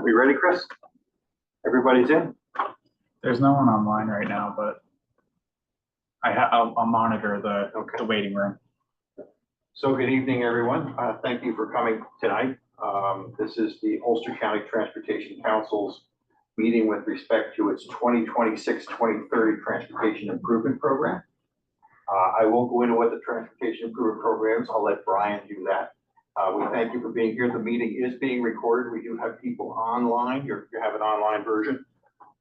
We ready, Chris? Everybody's in? There's no one online right now, but I'll monitor the waiting room. So good evening, everyone. Thank you for coming tonight. This is the Ulster County Transportation Council's meeting with respect to its 2026-2030 Transportation Improvement Program. I won't go into what the Transportation Improvement Program is. I'll let Brian do that. We thank you for being here. The meeting is being recorded. We do have people online. You have an online version.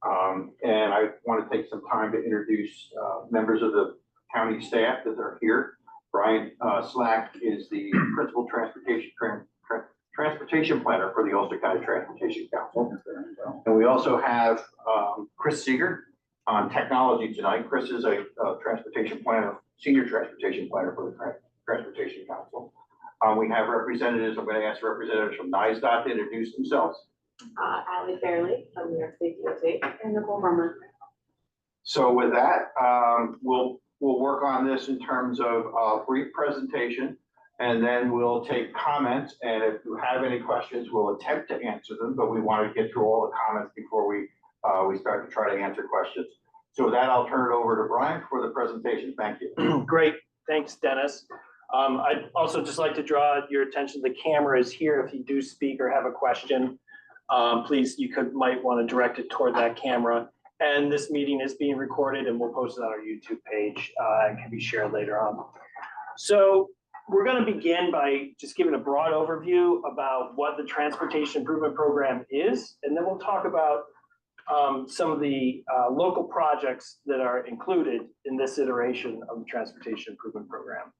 And I want to take some time to introduce members of the county staff that are here. Brian Slack is the Principal Transportation Planner for the Ulster County Transportation Council. And we also have Chris Seeger on technology tonight. Chris is a transportation planner, senior transportation planner for the Transportation Council. We have representatives. I'm going to ask representatives from NISDOT to introduce themselves. Allie Fairley from New York State DOT and Nicole Farmer. So with that, we'll work on this in terms of a brief presentation, and then we'll take comments. And if you have any questions, we'll attempt to answer them. But we want to get through all the comments before we start to try to answer questions. So with that, I'll turn it over to Brian for the presentation. Thank you. Great, thanks, Dennis. I'd also just like to draw your attention. The camera is here. If you do speak or have a question, please, might want to direct it toward that camera. And this meeting is being recorded, and we'll post it on our YouTube page and can be shared later on. So we're going to begin by just giving a broad overview about what the Transportation Improvement Program is, and then we'll talk about some of the local projects that are included in this iteration of the Transportation Improvement Program.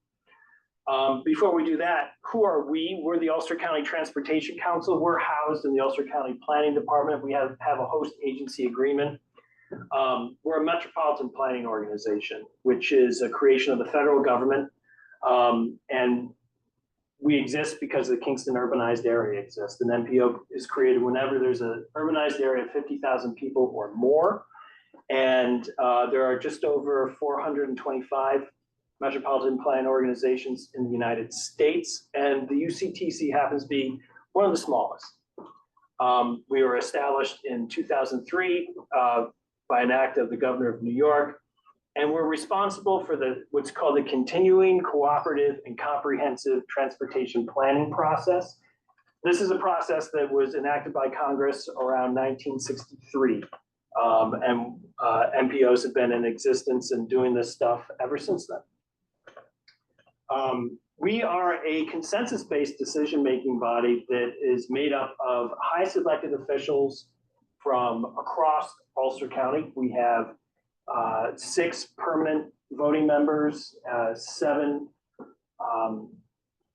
Before we do that, who are we? We're the Ulster County Transportation Council. We're housed in the Ulster County Planning Department. We have a host agency agreement. We're a metropolitan planning organization, which is a creation of the federal government. And we exist because the Kingston urbanized area exists. An MPO is created whenever there's an urbanized area of 50,000 people or more. And there are just over 425 metropolitan planning organizations in the United States, and the UCTC happens to be one of the smallest. We were established in 2003 by an act of the governor of New York, and we're responsible for what's called the continuing cooperative and comprehensive transportation planning process. This is a process that was enacted by Congress around 1963, and MPOs have been in existence and doing this stuff ever since then. We are a consensus-based decision-making body that is made up of highest elected officials from across Ulster County. We have 6 permanent voting members, 7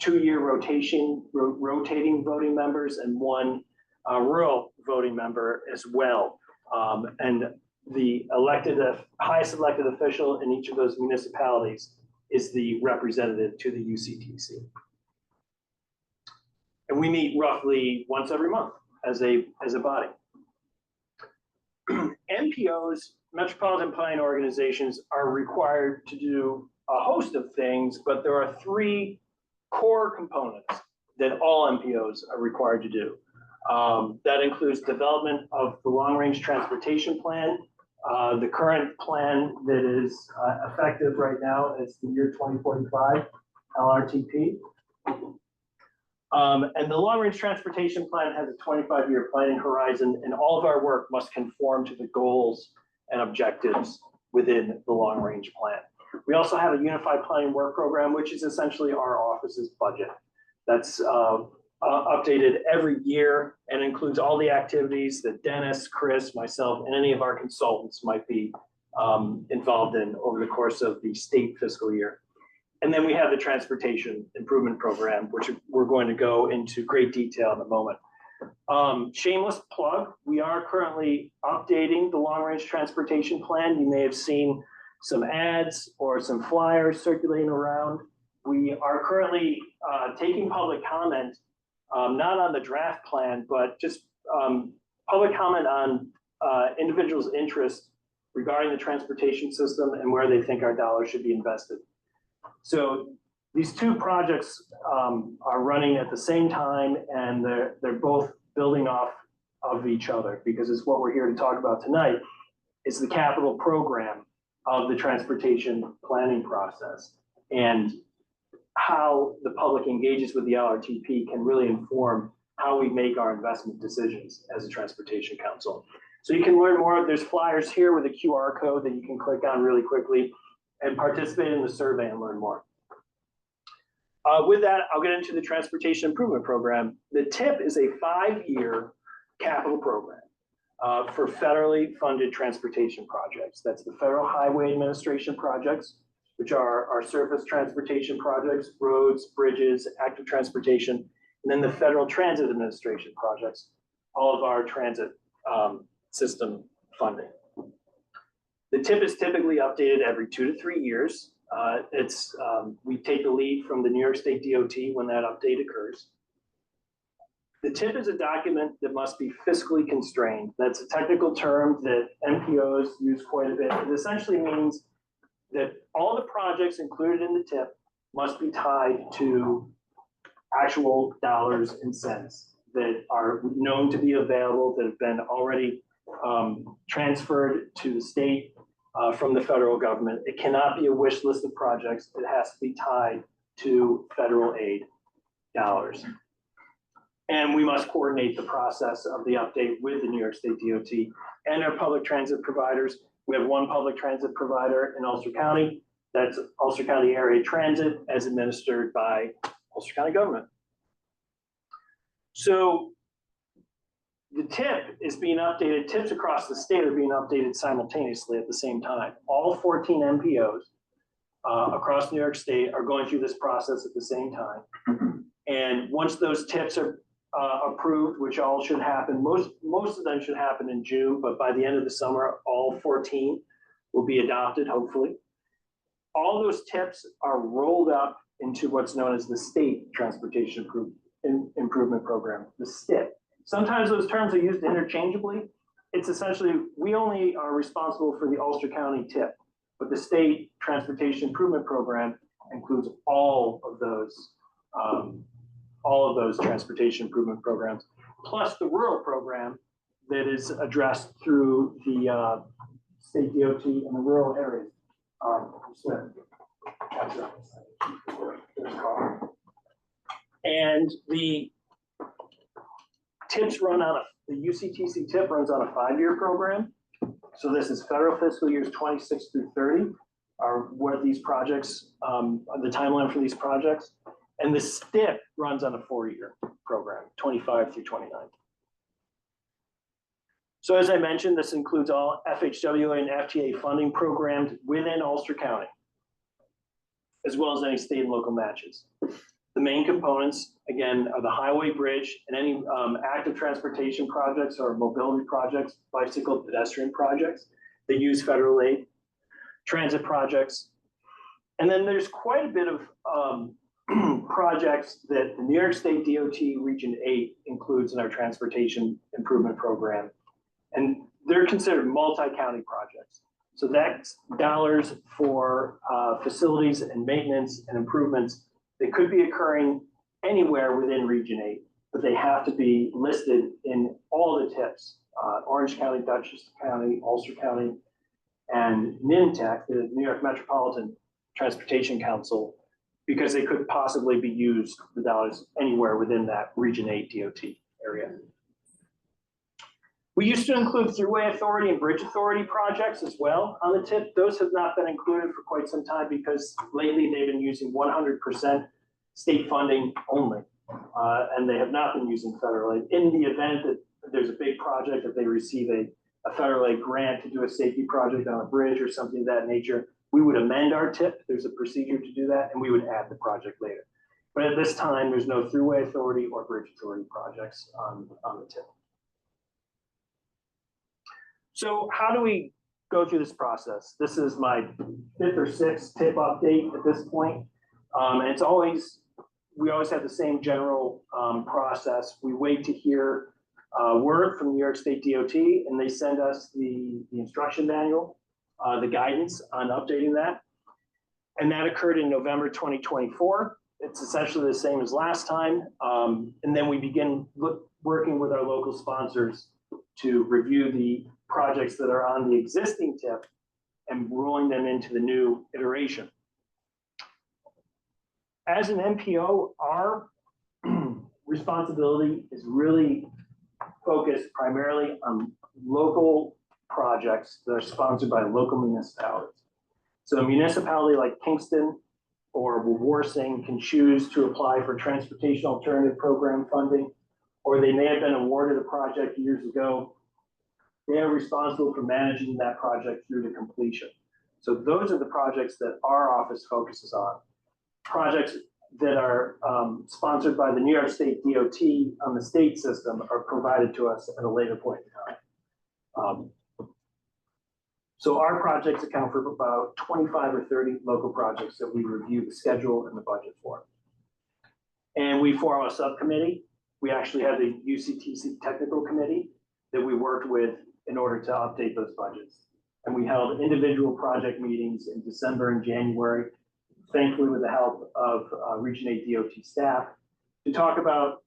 2-year rotating voting members, and 1 rural voting member as well. And the highest elected official in each of those municipalities is the representative to the UCTC. And we meet roughly once every month as a body. MPOs, metropolitan planning organizations, are required to do a host of things, but there are 3 core components that all MPOs are required to do. That includes development of the long-range transportation plan. The current plan that is effective right now is the year 2045 LRTP. And the long-range transportation plan has a 25-year planning horizon, and all of our work must conform to the goals and objectives within the long-range plan. We also have a unified planning work program, which is essentially our office's budget. That's updated every year and includes all the activities that Dennis, Chris, myself, and any of our consultants might be involved in over the course of the state fiscal year. And then we have the Transportation Improvement Program, which we're going to go into great detail in a moment. Shameless plug, we are currently updating the long-range transportation plan. You may have seen some ads or some flyers circulating around. We are currently taking public comment, not on the draft plan, but just public comment on individuals' interest regarding the transportation system and where they think our dollars should be invested. So these 2 projects are running at the same time, and they're both building off of each other, because it's what we're here to talk about tonight, is the capital program of the transportation planning process, and how the public engages with the LRTP can really inform how we make our investment decisions as a transportation council. So you can learn more. There's flyers here with a QR code that you can click on really quickly and participate in the survey and learn more. With that, I'll get into the Transportation Improvement Program. The TIP is a 5-year capital program for federally funded transportation projects. That's the Federal Highway Administration projects, which are our surface transportation projects, roads, bridges, active transportation, and then the Federal Transit Administration projects, all of our transit system funding. The TIP is typically updated every 2 to 3 years. We take the lead from the New York State DOT when that update occurs. The TIP is a document that must be fiscally constrained. That's a technical term that NPOs use quite a bit. It essentially means that all the projects included in the TIP must be tied to actual dollars and cents that are known to be available, that have been already transferred to the state from the federal government. It cannot be a wish list of projects. It has to be tied to federal aid dollars. And we must coordinate the process of the update with the New York State DOT and our public transit providers. We have one public transit provider in Ulster County. That's Ulster County Area Transit, as administered by Ulster County government. So the TIP is being updated. TIPs across the state are being updated simultaneously at the same time. All 14 MPOs across New York State are going through this process at the same time. And once those TIPs are approved, which all should happen, most of them should happen in June, but by the end of the summer, all 14 will be adopted, hopefully. All those TIPs are rolled up into what's known as the State Transportation Improvement Program, the STIP. Sometimes those terms are used interchangeably. It's essentially, we only are responsible for the Ulster County TIP, but the State Transportation Improvement Program includes all of those transportation improvement programs, plus the rural program that is addressed through the state DOT in the rural areas. And the TIPs run on the UCTC TIP runs on a 5-year program. So this is federal fiscal years 26 through 30 are what these projects, the timeline for these projects. And the STIP runs on a 4-year program, 25 through 29. So as I mentioned, this includes all FHWA and FTA funding programs within Ulster County, as well as any state and local matches. The main components, again, are the highway, bridge, and any active transportation projects or mobility projects, bicycle, pedestrian projects that use federal aid, transit projects. And then there's quite a bit of projects that the New York State DOT Region 8 includes in our transportation improvement program. And they're considered multi-county projects. So that's dollars for facilities and maintenance and improvements that could be occurring anywhere within Region 8, but they have to be listed in all the TIPs, Orange County, Dutchess County, Ulster County, and NIMTAC, the New York Metropolitan Transportation Council, because they could possibly be used, the dollars, anywhere within that Region 8 DOT area. We used to include Thruway Authority and Bridge Authority projects as well on the TIP. Those have not been included for quite some time because lately they've been using 100% state funding only, and they have not been using federal aid. In the event that there's a big project, that they receive a federal aid grant to do a safety project on a bridge or something of that nature, we would amend our TIP. There's a procedure to do that, and we would add the project later. But at this time, there's no Thruway Authority or Bridge Authority projects on the TIP. So how do we go through this process? This is my 5th or 6th TIP update at this point. And it's always, we always have the same general process. We wait to hear word from New York State DOT, and they send us the instruction manual, the guidance on updating that. And that occurred in November 2024. It's essentially the same as last time. And then we begin working with our local sponsors to review the projects that are on the existing TIP and rolling them into the new iteration. As an MPO, our responsibility is really focused primarily on local projects that are sponsored by local municipalities. So a municipality like Kingston or Warsing can choose to apply for Transportation Alternative Program funding, or they may have been awarded a project years ago. They are responsible for managing that project through to completion. So those are the projects that our office focuses on. Projects that are sponsored by the New York State DOT on the state system are provided to us at a later point in time. So our projects account for about 25 or 30 local projects that we review the schedule and the budget for. And we form a subcommittee. We actually have the UCTC technical committee that we worked with in order to update those budgets. And we held individual project meetings in December and January, thankfully with the help of Region 8 DOT staff, to talk about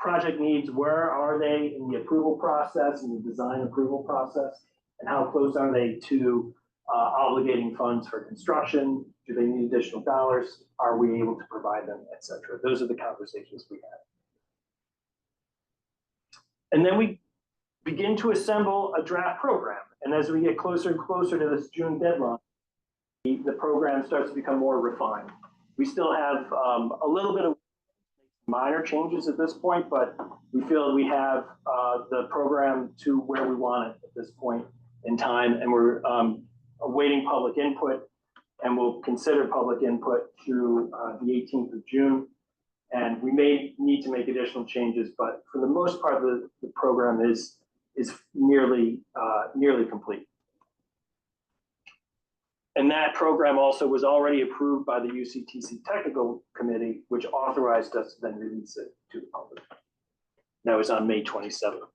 project needs. Where are they in the approval process and the design approval process? And how close are they to obligating funds for construction? Do they need additional dollars? Are we able to provide them, et cetera? Those are the conversations we had. And then we begin to assemble a draft program. And as we get closer and closer to this June deadline, the program starts to become more refined. We still have a little bit of minor changes at this point, but we feel we have the program to where we want it at this point in time, and we're awaiting public input, and we'll consider public input through the 18th of June. And we may need to make additional changes, but for the most part, the program is nearly complete. And that program also was already approved by the UCTC Technical Committee, which authorized us to then release it to the public. That was on May 27th.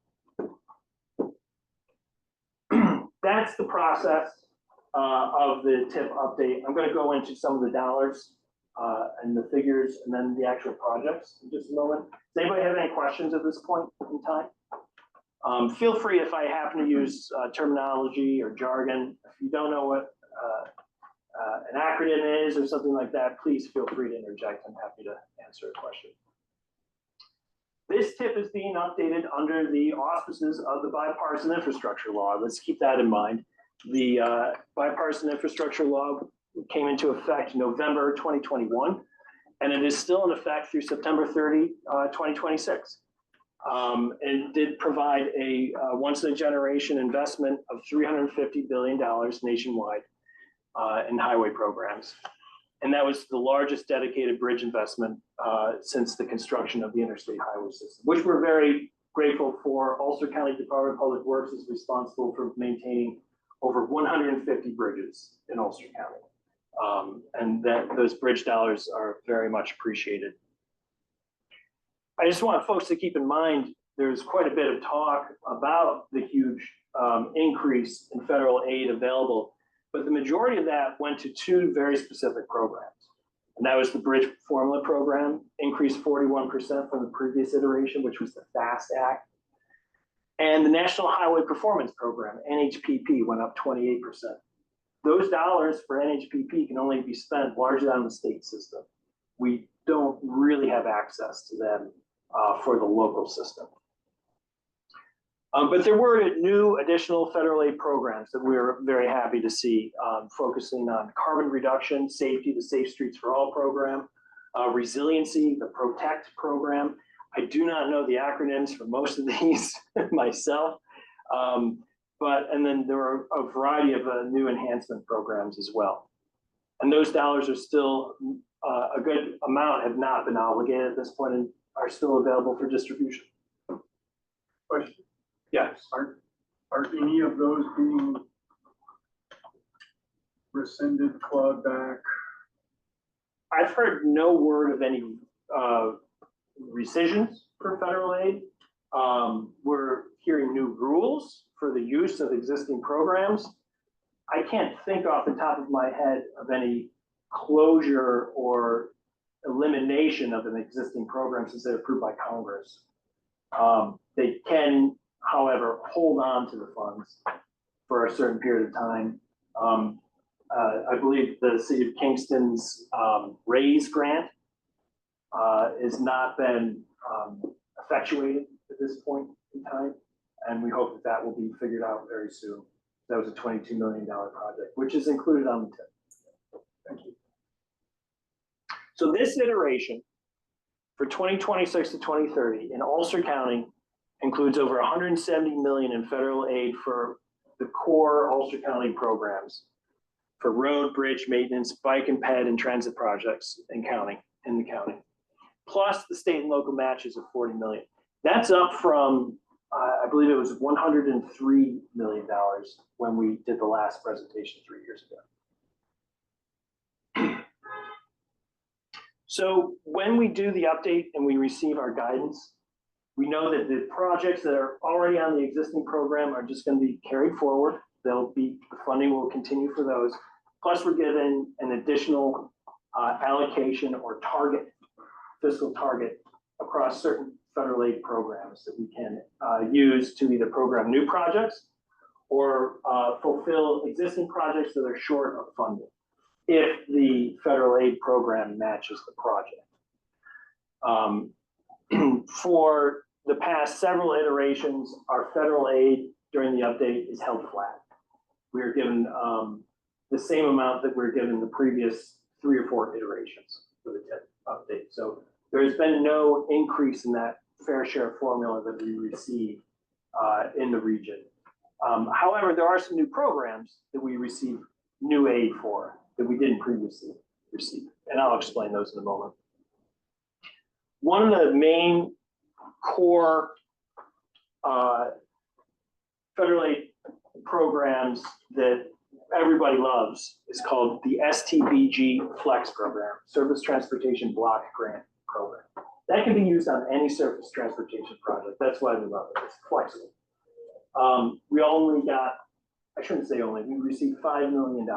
That's the process of the TIP update. I'm going to go into some of the dollars and the figures and then the actual projects in just a moment. Does anybody have any questions at this point in time? Feel free, if I happen to use terminology or jargon, if you don't know what an acronym is or something like that, please feel free to interject. I'm happy to answer a question. This TIP is being updated under the auspices of the Bipartisan Infrastructure Law. Let's keep that in mind. The Bipartisan Infrastructure Law came into effect November 2021, and it is still in effect through September 30, 2026. It did provide a once-in-a-generation investment of $350 billion nationwide in highway programs. And that was the largest dedicated bridge investment since the construction of the interstate highway system, which we're very grateful for. Ulster County Department of Public Works is responsible for maintaining over 150 bridges in Ulster County. And those bridge dollars are very much appreciated. I just want folks to keep in mind, there's quite a bit of talk about the huge increase in federal aid available, but the majority of that went to two very specific programs. And that was the Bridge Formula Program, increased 41% from the previous iteration, which was the FAST Act. And the National Highway Performance Program, NHPP, went up 28%. Those dollars for NHPP can only be spent largely on the state system. We don't really have access to them for the local system. But there were new additional federal aid programs that we were very happy to see, focusing on carbon reduction, safety, the Safe Streets for All program, resiliency, the PROTECT program. I do not know the acronyms for most of these myself, and then there are a variety of new enhancement programs as well. And those dollars are still, a good amount have not been obligated at this point and are still available for distribution. Question. Yes. Are any of those being rescinded, clawed back? I've heard no word of any rescissions for federal aid. We're hearing new rules for the use of existing programs. I can't think off the top of my head of any closure or elimination of an existing program since they're approved by Congress. They can however, hold on to the funds for a certain period of time. I believe the city of Kingston's raise grant has not been effectuated at this point in time, and we hope that that will be figured out very soon. That was a $22 million project, which is included on the tip. Thank you. So this iteration for 2026 to 2030 in Ulster County includes over 170 million in federal aid for the core Ulster County programs for road, bridge maintenance, bike and ped and transit projects in the county, plus the state and local matches of 40 million. That's up from, I believe it was $103 million when we did the last presentation 3 years ago. So when we do the update and we receive our guidance, we know that the projects that are already on the existing program are just going to be carried forward. The funding will continue for those. Plus, we're given an additional allocation or target, fiscal target across certain federal aid programs that we can use to either program new projects or fulfill existing projects that are short of funding if the federal aid program matches the project. For the past several iterations, our federal aid during the update is held flat. We are given the same amount that we were given the previous 3 or 4 iterations for the tip update. So there has been no increase in that fair share formula that we receive in the region. However, there are some new programs that we receive new aid for that we didn't previously receive, and I'll explain those in a moment. One of the main core federal aid programs that everybody loves is called the STBG Flex program, Surface Transportation Block Grant program. That can be used on any surface transportation project. That's why we love it. It's flexible. We only got, I shouldn't say only, we received $5 million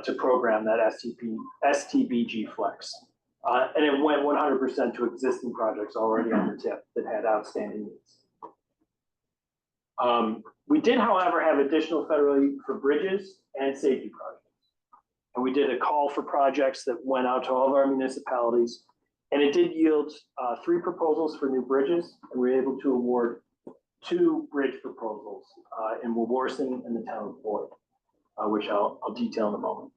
to program that STBG Flex. And it went 100% to existing projects already on the tip that had outstanding needs. We did, however, have additional federal aid for bridges and safety projects. And we did a call for projects that went out to all of our municipalities. And it did yield 3 proposals for new bridges. And we were able to award 2 bridge proposals in Wawarsing and the town of Boyd, which I'll detail in a moment.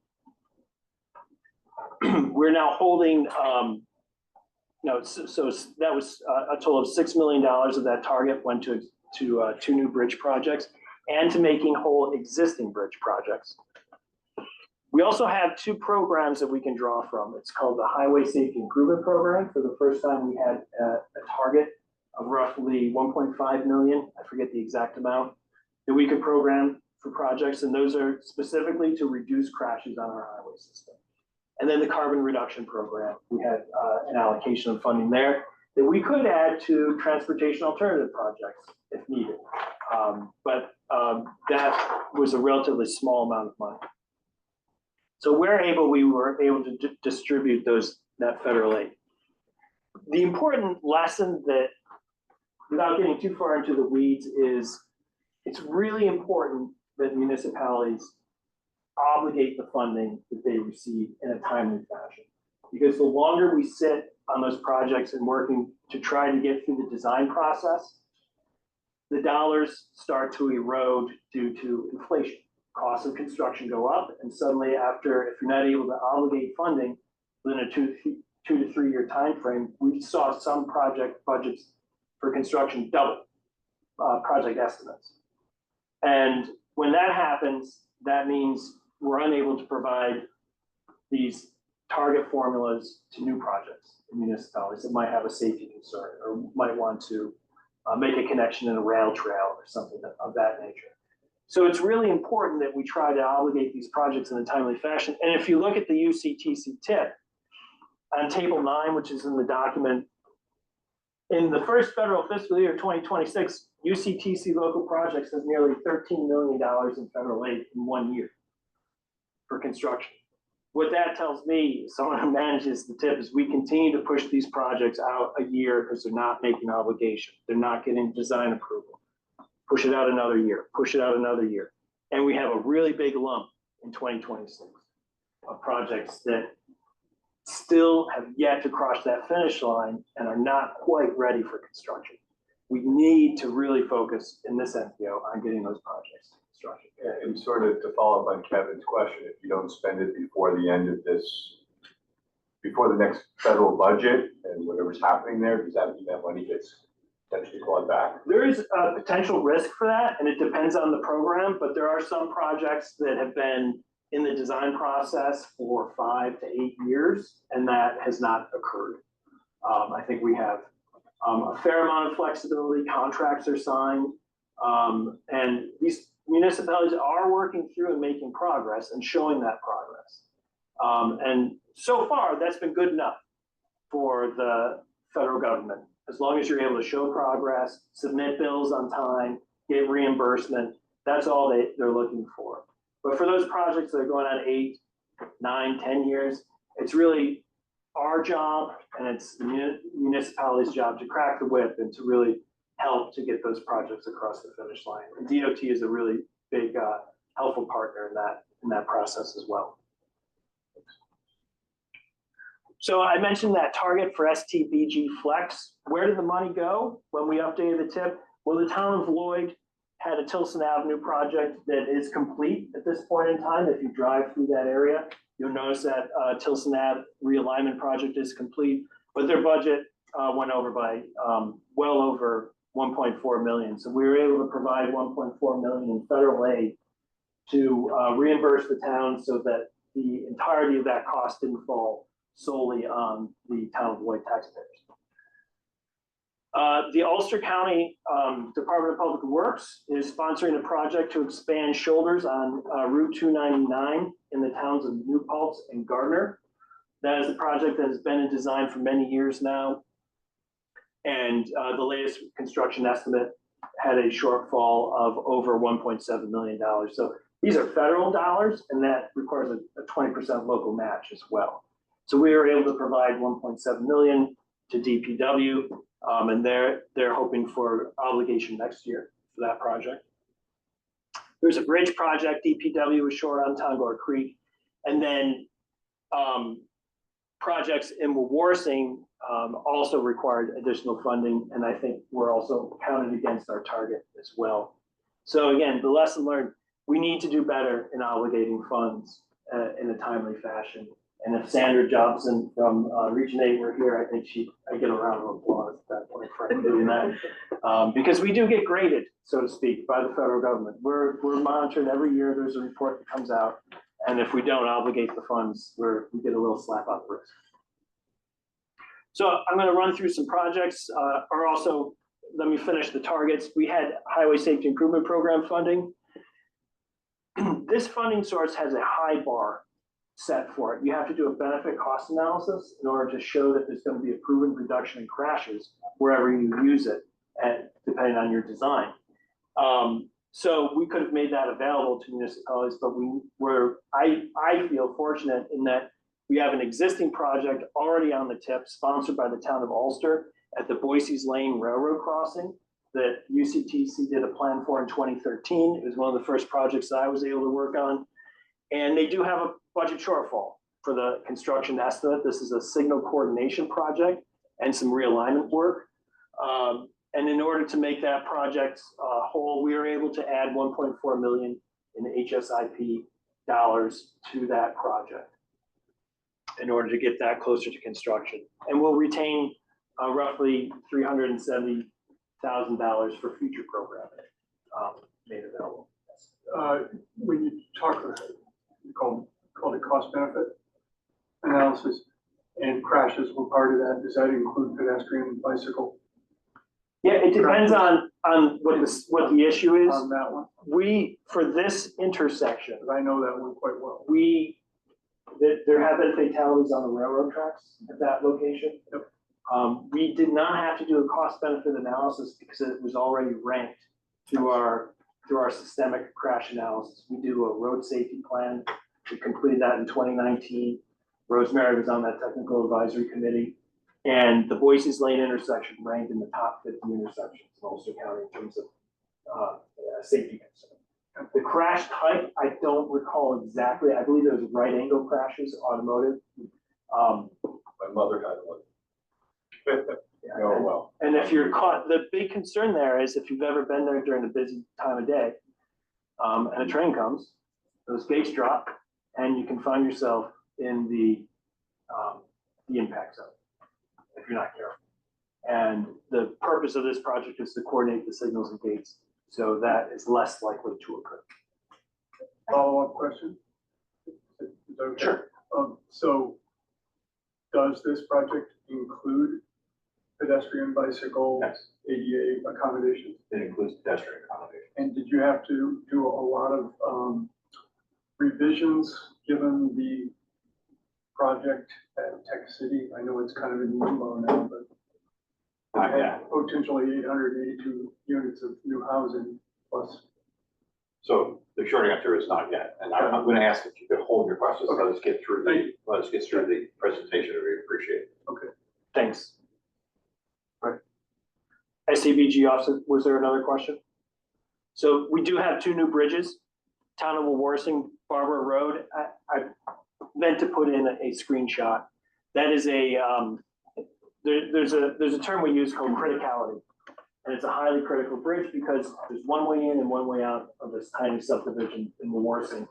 We're now holding, so that was a total of $6 million of that target went to 2 new bridge projects and to making whole existing bridge projects. We also have 2 programs that we can draw from. It's called the Highway Safety Improvement Program. For the first time, we had a target of roughly 1.5 million, I forget the exact amount, that we could program for projects, and those are specifically to reduce crashes on our highway system. And then the Carbon Reduction Program, we had an allocation of funding there that we could add to transportation alternative projects if needed. But that was a relatively small amount of money. So we were able to distribute that federal aid. The important lesson that, without getting too far into the weeds, is it's really important that municipalities obligate the funding that they receive in a timely fashion. Because the longer we sit on those projects and working to try to get through the design process, the dollars start to erode due to inflation. Costs of construction go up, and suddenly if you're not able to obligate funding within a 2 to 3 year time frame, we saw some project budgets for construction double project estimates. And when that happens, that means we're unable to provide these target formulas to new projects in municipalities that might have a safety concern or might want to make a connection in a rail trail or something of that nature. So it's really important that we try to obligate these projects in a timely fashion. And if you look at the UCTC tip on table 9, which is in the document, in the first federal fiscal year 2026, UCTC local projects has nearly $13 million in federal aid in 1 year for construction. what that tells me, someone who manages the tip, is we continue to push these projects out a year because they're not making obligation. They're not getting design approval. Push it out another year, push it out another year. And we have a really big lump in 2026 of projects that still have yet to cross that finish line and are not quite ready for construction. We need to really focus in this NPO on getting those projects to construction. And sort of to follow up on Kevin's question, if you don't spend it before the end of this, before the next federal budget and whatever's happening there, does that mean that money gets potentially clawed back? There is a potential risk for that, and it depends on the program, but there are some projects that have been in the design process for 5 to 8 years, and that has not occurred. I think we have a fair amount of flexibility, contracts are signed, and these municipalities are working through and making progress and showing that progress. And so far, that's been good enough for the federal government. As long as you're able to show progress, submit bills on time, get reimbursement, that's all they're looking for. But for those projects that are going on 8, 9, 10 years, it's really our job and it's the municipality's job to crack the whip and to really help to get those projects across the finish line. And DOT is a really big, helpful partner in that process as well. So I mentioned that target for STBG Flex. Where did the money go when we updated the tip? Well, the town of Lloyd had a Tilson Avenue project that is complete at this point in time. If you drive through that area, you'll notice that Tilson Ave realignment project is complete, but their budget went over by well over 1.4 million. So we were able to provide 1.4 million in federal aid to reimburse the town so that the entirety of that cost didn't fall solely on the town of Lloyd taxpayers. The Ulster County Department of Public Works is sponsoring a project to expand shoulders on Route 299 in the towns of New Paltz and Gardner. That is a project that has been in design for many years now. And the latest construction estimate had a shortfall of over $1.7 million. So these are federal dollars, and that requires a 20% local match as well. So we were able to provide 1.7 million to DPW, and they're hoping for obligation next year for that project. There's a bridge project DPW was short on Tongor Creek, and then projects in Wawarsing also required additional funding, and I think we're also counted against our target as well. So again, the lesson learned, we need to do better in obligating funds in a timely fashion. And if Sandra Jobson from Region 8 were here, I think I'd get a round of applause at that point for doing that. Because we do get graded, so to speak, by the federal government. We're monitored every year. There's a report that comes out. And if we don't obligate the funds, we get a little slap on the wrist. So I'm going to run through some projects, or also let me finish the targets. We had Highway Safety Improvement Program funding. This funding source has a high bar set for it. You have to do a benefit cost analysis in order to show that there's going to be a proven reduction in crashes wherever you use it, depending on your design. So we could have made that available to municipalities, but I feel fortunate in that we have an existing project already on the tip, sponsored by the town of Ulster at the Boise's Lane Railroad Crossing that UCTC did a plan for in 2013. It was one of the first projects that I was able to work on. And they do have a budget shortfall for the construction estimate. This is a signal coordination project and some realignment work. And in order to make that project whole, we were able to add 1.4 million in HSIP dollars to that project in order to get that closer to construction. And we'll retain roughly $370,000 for future programming made available. When you talk, you call it cost benefit analysis, and crashes were part of that. Does that include pedestrian and bicycle? Yeah, it depends on what the issue is. On that one? For this intersection, Because I know that one quite well. there have been fatalities on the railroad tracks at that location. Yep. We did not have to do a cost benefit analysis because it was already ranked through our systemic crash analysis. We do a road safety plan We completed that in 2019. Rosemary was on that technical advisory committee. And the Boise's Lane intersection ranked in the top 50 intersections in Ulster County in terms of safety concern. The crash type, I don't recall exactly. I believe it was right angle crashes, automotive. My mother had one. Oh, well. And if you're caught, the big concern there is if you've ever been there during a busy time of day, and a train comes, those gates drop, and you can find yourself in the impact zone if you're not careful. And the purpose of this project is to coordinate the signals and gates, so that is less likely to occur. Follow-up question? Is that okay? Sure. So does this project include pedestrian, bicycle, Yes, ADA accommodations? it includes pedestrian accommodation. And did you have to do a lot of revisions given the project at Tech City? I know it's kind of in limbo now, but Yeah. potentially 882 units of new housing plus. So the short answer is not yet. And I'm going to ask if you could hold your questions. Let us get through the presentation. We appreciate it. Okay. Thanks. Right. SCBG officer, was there another question? So we do have 2 new bridges, Town of Warsing, Barbara Road. I meant to put in a screenshot. That is there's a term we use called criticality. And it's a highly critical bridge because there's one way in and one way out of this tiny subdivision in Warsing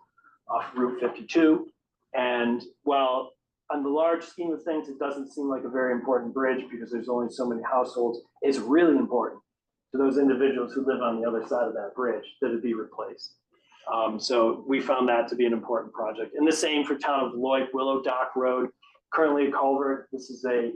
off Route 52. And while on the large scheme of things, it doesn't seem like a very important bridge because there's only so many households, it's really important to those individuals who live on the other side of that bridge that it be replaced. So we found that to be an important project. And the same for Town of Lloyd, Willow Dock Road, currently a culvert. This is a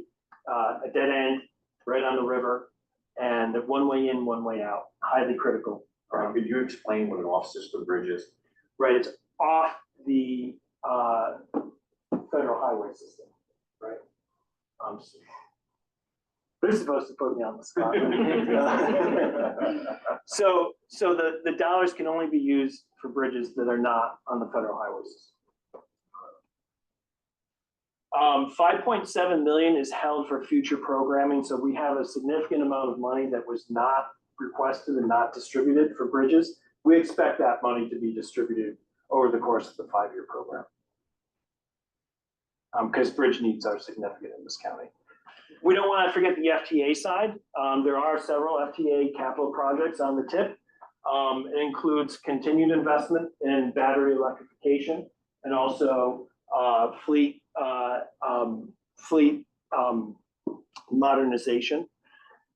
dead end right on the river, and one way in, one way out, highly critical. Could you explain what an off-system bridge is? Right, it's off the federal highway system, right? They're supposed to put me on the spot. So the dollars can only be used for bridges that are not on the federal highway system. 5.7 million is held for future programming, so we have a significant amount of money that was not requested and not distributed for bridges. We expect that money to be distributed over the course of the 5-year program. Because bridge needs are significant in this county. We don't want to forget the FTA side. There are several FTA capital projects on the tip. It includes continued investment in battery electrification and also fleet modernization.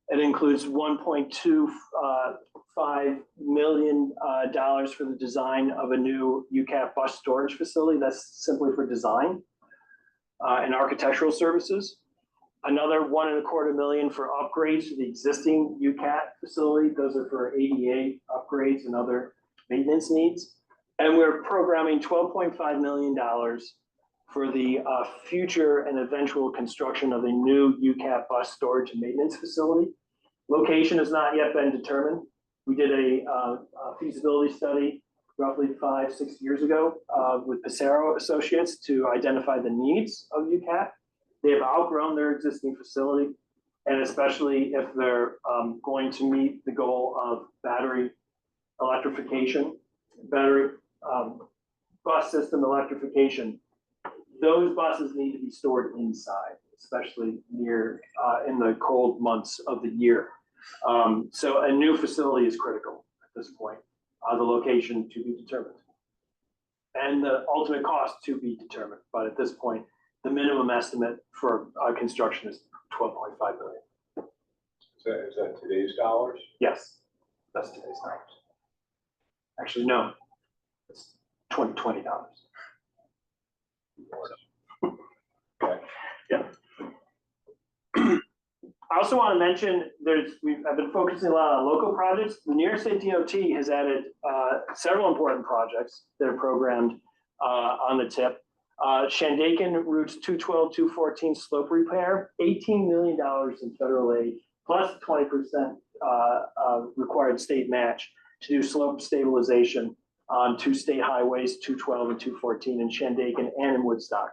It includes $1.25 million for the design of a new UCAT bus storage facility. That's simply for design and architectural services. Another $1.25 million for upgrades to the existing UCAT facility. Those are for ADA upgrades and other maintenance needs. And we're programming $12.5 million for the future and eventual construction of a new UCAT bus storage and maintenance facility. Location has not yet been determined. We did a feasibility study roughly 5-6 years ago with Passero Associates to identify the needs of UCAT. They have outgrown their existing facility, and especially if they're going to meet the goal of battery electrification, battery bus system electrification, those buses need to be stored inside, especially near in the cold months of the year. So a new facility is critical at this point. The location to be determined, and the ultimate cost to be determined. But at this point, the minimum estimate for construction is $12.5 billion. Is that today's dollars? Yes, that's today's dollars. Actually, no, it's 2020 dollars. Okay. Yeah. I also want to mention I've been focusing a lot on local projects. The New York State DOT has added several important projects that are programmed on the tip. Shandaken routes 212, 214 slope repair, $18 million in federal aid, plus 20% required state match to do slope stabilization on two state highways, 212 and 214 in Shandaken and in Woodstock.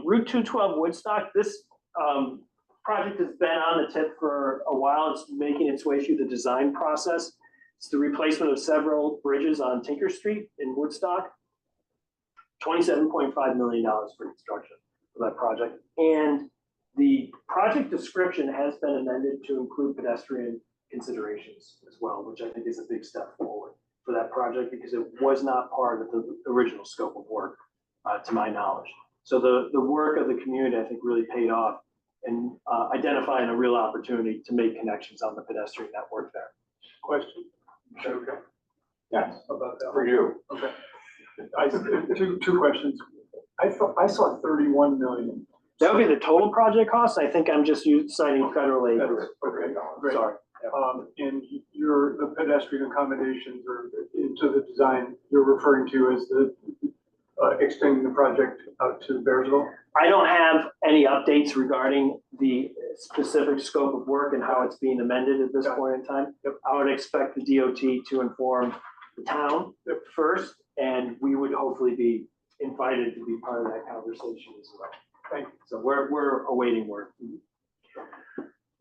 Route 212 Woodstock, this project has been on the tip for a while. It's making its way through the design process. It's the replacement of several bridges on Tinker Street in Woodstock. $27.5 million for construction for that project. And the project description has been amended to include pedestrian considerations as well, which I think is a big step forward for that project because it was not part of the original scope of work, to my knowledge. So the work of the community, I think, really paid off in identifying a real opportunity to make connections on the pedestrian network there. Question? Okay. Yes, About that. for you. Okay. Two questions. I saw 31 million. That would be the total project cost. I think I'm just citing federal aid. That's- Okay, great. Sorry. And the pedestrian accommodations or into the design, you're referring to as the extending the project out to Bearsville? I don't have any updates regarding the specific scope of work and how it's being amended at this point in time. Yep. I would expect the DOT to inform the town first, and we would hopefully be invited to be part of that conversation as well. Thank you. So we're awaiting word.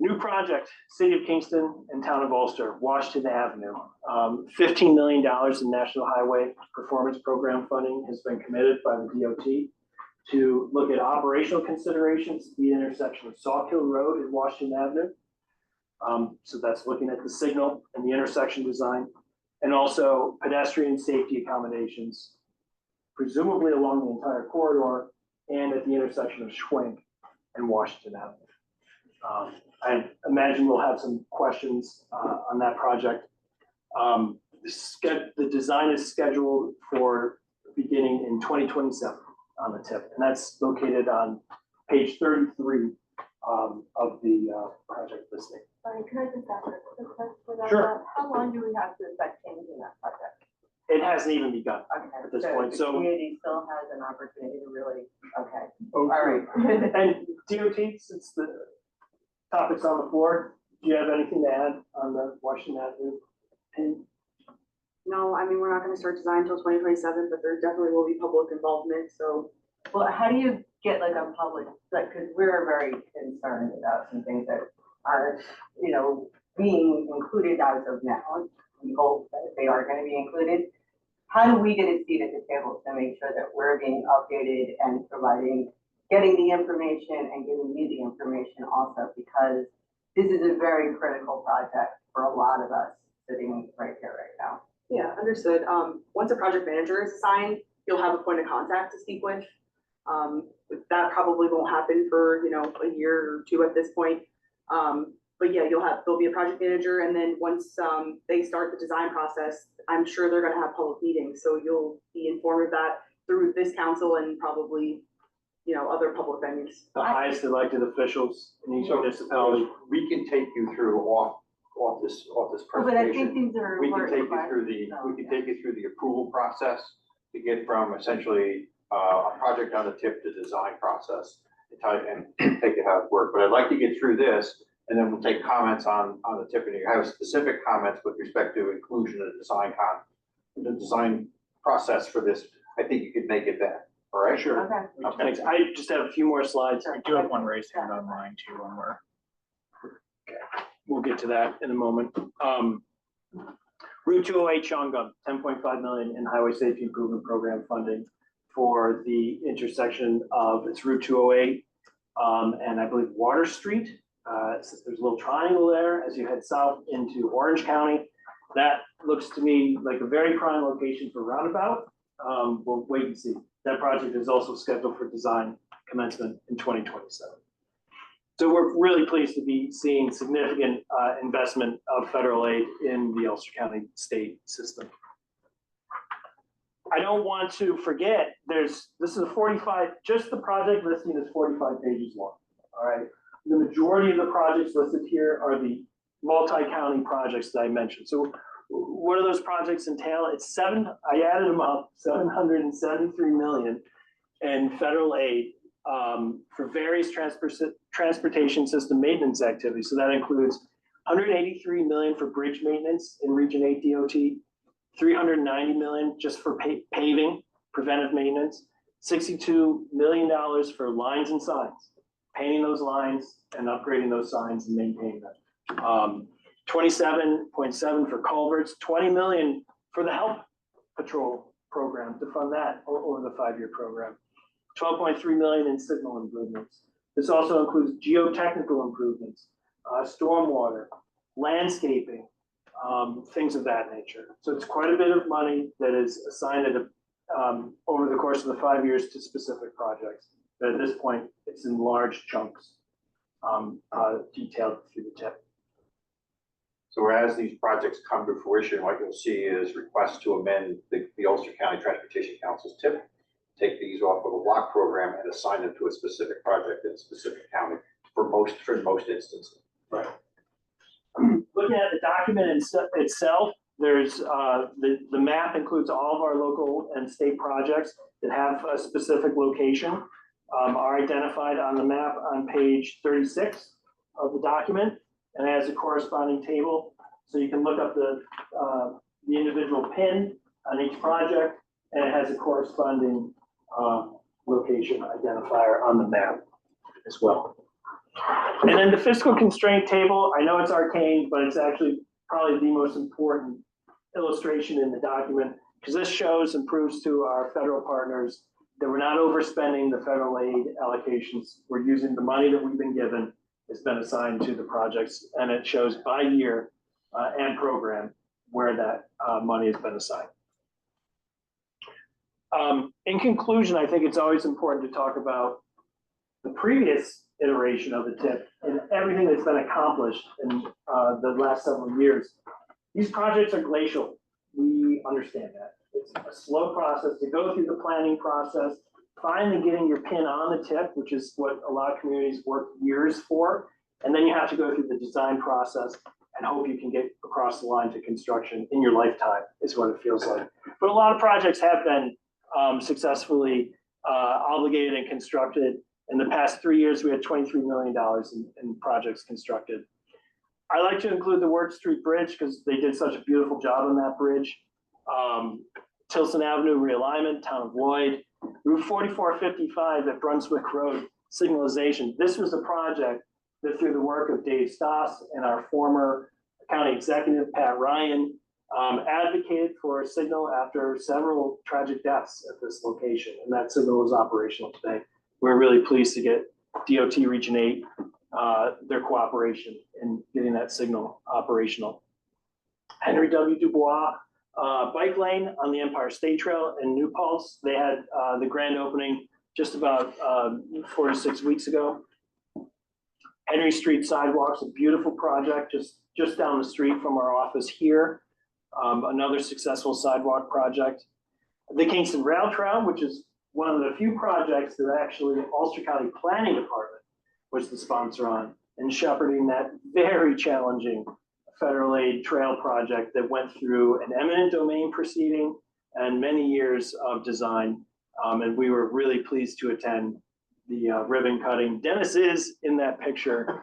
New project, City of Kingston and Town of Ulster, Washington Avenue. $15 million in National Highway Performance Program funding has been committed by the DOT to look at operational considerations at the intersection of Sawkill Road and Washington Avenue. So that's looking at the signal and the intersection design, and also pedestrian safety accommodations, presumably along the entire corridor and at the intersection of Schwenk and Washington Avenue. I imagine we'll have some questions on that project. The design is scheduled for beginning in 2027 on the tip, and that's located on page 33 of the project listing. Sorry, can I just ask a quick question for that? Sure. How long do we have to affect change in that project? It hasn't even begun Okay, at this so point, the so, community still has an opportunity to really, okay, Oh, all right. and DOT, since the topic's on the floor, do you have anything to add on the Washington Avenue? And No, I mean, we're not gonna start design until 2027, but there definitely will be public involvement, so. Well, how do you get like a public, like, because we're very concerned about some things that aren't, being included as of now. We hope that they are gonna be included. How do we get a seat at the table to make sure that we're being updated and getting the information and giving you the information also? Because this is a very critical project for a lot of us sitting right here right now. Yeah, understood. Once a project manager is assigned, you'll have a point of contact to speak with. That probably won't happen for, a year or two at this point. But yeah, there'll be a project manager, and then once, they start the design process, I'm sure they're gonna have public meetings, so you'll be informed of that through this council and probably, other public venues. the highest elected officials in each municipality. We can take you through off this But I think presentation. these are We can important. take you through the approval process to get from essentially a project on the tip to design process and take it how it works. But I'd like to get through this, and then we'll take comments on the tip. And you have specific comments with respect to inclusion of the design process for this. I think you could make it then. All right? Sure. Okay. Thanks. I just have a few more slides. We do have one raised hand online too, when we're. We'll get to that in a moment. Route 208 Shawangunk, 10.5 million in highway safety improvement program funding for the intersection of it's Route 208 and I believe Water Street. So there's a little triangle there as you head south into Orange County. That looks to me like a very prime location for roundabout. We'll wait and see. That project is also scheduled for design commencement in 2027. So we're really pleased to be seeing significant investment of federal aid in the Ulster County state system. I don't want to forget, this is a 45, just the project listing is 45 pages long, all right? The majority of the projects listed here are the multi-county projects that I mentioned. So what do those projects entail? I added them up, 773 million in federal aid for various transportation system maintenance activities. So that includes 183 million for bridge maintenance in Region 8 DOT, $390 million just for paving, preventive maintenance, $62 million for lines and signs, painting those lines and upgrading those signs and maintaining them. 27.7 for culverts, 20 million for the health patrol program to fund that over the 5-year program. 12.3 million in signal improvements. This also includes geotechnical improvements, stormwater, landscaping, things of that nature. So it's quite a bit of money that is assigned over the course of the 5 years to specific projects. But at this point, it's in large chunks, detailed through the tip. So as these projects come to fruition, what you'll see is requests to amend the Ulster County Transportation Council's tip, take these off of a block program and assign them to a specific project in a specific county for most instances. Right. Looking at the document itself, there's the map includes all of our local and state projects that have a specific location, are identified on the map on page 36 of the document, and has a corresponding table, so you can look up the individual pin on each project, and it has a corresponding location identifier on the map as well. And then the fiscal constraint table, I know it's arcane, but it's actually probably the most important illustration in the document, because this shows and proves to our federal partners that we're not overspending the federal aid allocations. We're using the money that we've been given. It's been assigned to the projects, and it shows by year and program where that money has been assigned. In conclusion, I think it's always important to talk about the previous iteration of the TIP and everything that's been accomplished in the last several years. These projects are glacial. We understand that. It's a slow process to go through the planning process, finally getting your pin on the tip, which is what a lot of communities work years for. And then you have to go through the design process and hope you can get across the line to construction in your lifetime, is what it feels like. But a lot of projects have been successfully obligated and constructed. In the past 3 years, we had $23 million in projects constructed. I like to include the Word Street Bridge because they did such a beautiful job on that bridge. Tilson Avenue realignment, Town of Lloyd, Route 4455 at Brunswick Road signalization. This was a project that, through the work of Dave Stoss and our former county executive, Pat Ryan, advocated for a signal after several tragic deaths at this location, and that signal is operational today. We're really pleased to get DOT Region 8, their cooperation in getting that signal operational. Henry W. Dubois bike lane on the Empire State Trail in New Paltz. They had the grand opening just about 4 to 6 weeks ago. Henry Street sidewalks, a beautiful project just down the street from our office here. Another successful sidewalk project. The Kingston Rail Trail, which is one of the few projects that actually the Ulster County Planning Department was the sponsor on, and shepherding that very challenging federal aid trail project that went through an eminent domain proceeding and many years of design. And we were really pleased to attend the ribbon cutting. Dennis is in that picture.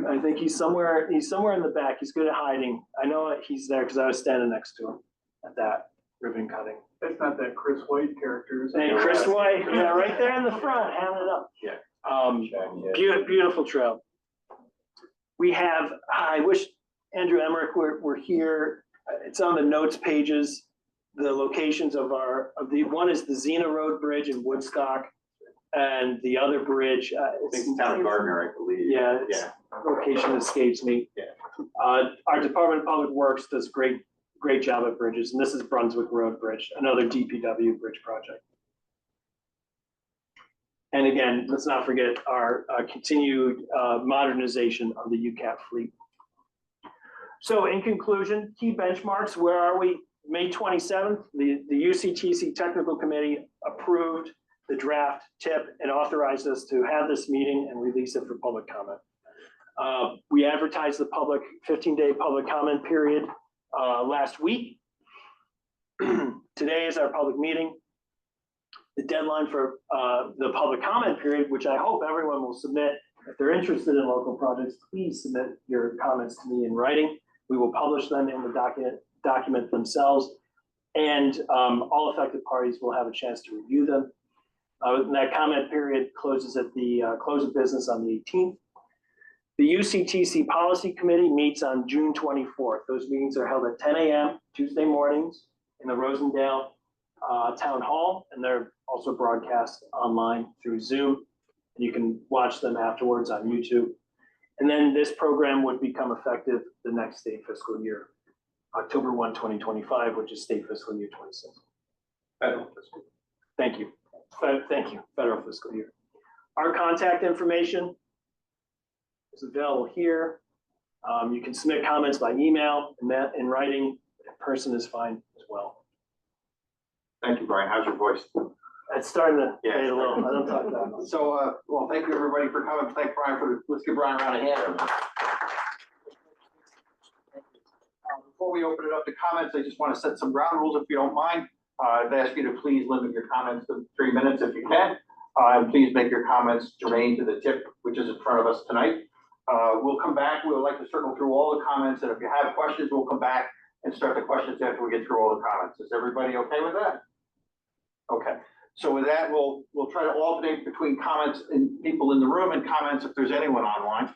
I think he's somewhere in the back. He's good at hiding. I know he's there because I was standing next to him at that ribbon cutting. That's not that Chris White character, is it? And Chris White, yeah, right there in the front, having it up. Yeah. Beautiful trail. We have, I wish Andrew Emmerich were here. It's on the notes pages. The locations of one is the Xena Road Bridge in Woodstock, and the other bridge, It's Town of Gardner, I believe. Yeah, location escapes me. Yeah. Our Department of Public Works does great job at bridges, and this is Brunswick Road Bridge, another DPW bridge project. And again, let's not forget our continued modernization of the UCAP fleet. So in conclusion, key benchmarks, where are we? May 27th, the UCTC Technical Committee approved the draft TIP and authorized us to have this meeting and release it for public comment. We advertised the 15-day public comment period last week. Today is our public meeting. The deadline for the public comment period, which I hope everyone will submit. If they're interested in local projects, please submit your comments to me in writing. We will publish them in the document themselves. And all affected parties will have a chance to review them. And that comment period closes at the close of business on the 18th. The UCTC Policy Committee meets on June 24th. Those meetings are held at 10 a.m. Tuesday mornings in the Rosendale Town Hall, and they're also broadcast online through Zoom. And you can watch them afterwards on YouTube. And then this program would become effective the next state fiscal year, October 1, 2025, which is state fiscal year 26. Federal fiscal. Thank you. Thank you, federal fiscal year. Our contact information is available here. You can submit comments by email and that in writing. In person is fine as well. Thank you, Brian. How's your voice? It's starting to Yeah. fade a little. I don't talk that much. So, well, thank you everybody for coming. Thank Brian let's give Brian a round of hand. Before we open it up to comments, I just want to set some ground rules if you don't mind. I'd ask you to please limit your comments to 3 minutes if you can. And please make your comments germane to the tip, which is in front of us tonight. We'll come back. We would like to circle through all the comments. And if you have questions, we'll come back and start the questions after we get through all the comments. Is everybody okay with that? Okay. So with that, we'll try to alternate between comments and people in the room and comments if there's anyone online.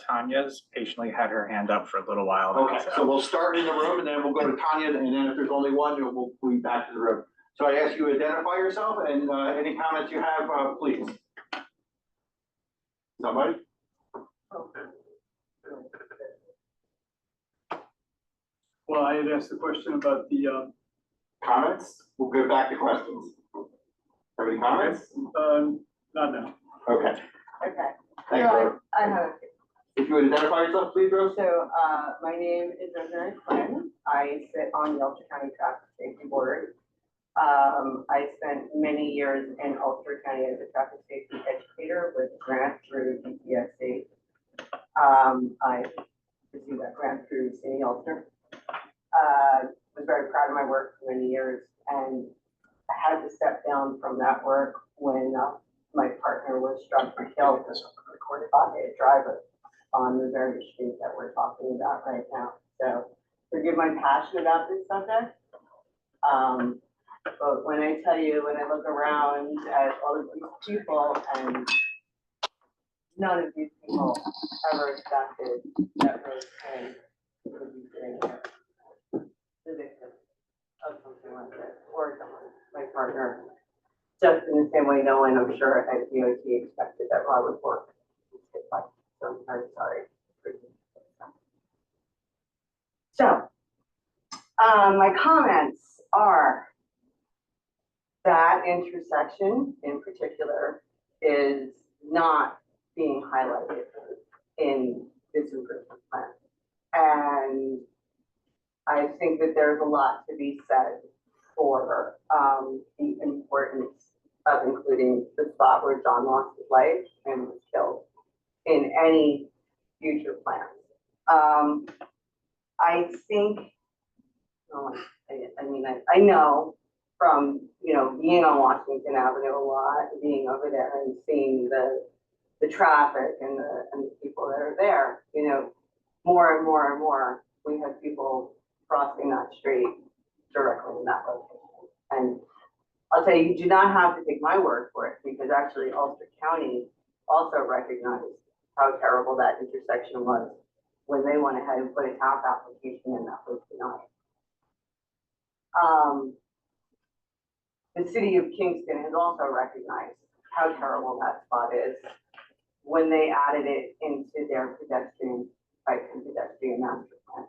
Tanya's patiently had her hand up for a little while now. Okay, so we'll start in the room and then we'll go to Tanya, and then if there's only one, we'll be back to the room. So I ask you to identify yourself and any comments you have, please. Somebody? Well, I had asked the question about the, Comments? We'll go back to questions. Have any comments? not now. Okay, Okay, thanks, Rose. I have, If you would identify yourself, please, Rose. so, my name is Rosemary Quinn. I sit on the Ulster County Traffic Safety Board. I spent many years in Ulster County as a traffic safety educator with a grant through DPSC. I received that grant through City Ulster. Was very proud of my work for many years, and I had to step down from that work when my partner was struck and killed by a driver on the very street that we're talking about right now. So forgive my passion about this subject. But when I tell you, when I look around at all of these people, and none of these people ever expected that Rose Kane would be sitting here, the victim of something like this, or someone, my partner, just in the same way no one, I'm sure, at DOT expected that Robert Bork would get by. So I'm very sorry. So, my comments are that intersection in particular is not being highlighted in this improvement plan. And I think that there's a lot to be said for the importance of including the spot where John lost his life and was killed in any future plans. I think, I know from, being on Washington Avenue a lot, being over there and seeing the traffic and the people that are there, more and more and more, we have people crossing that street directly in that location. And I'll tell you, you do not have to take my word for it, because actually Ulster County also recognized how terrible that intersection was when they went ahead and put a TAP application in that was denied. The city of Kingston has also recognized how terrible that spot is when they added it into their pedestrian, bike and pedestrian master plan.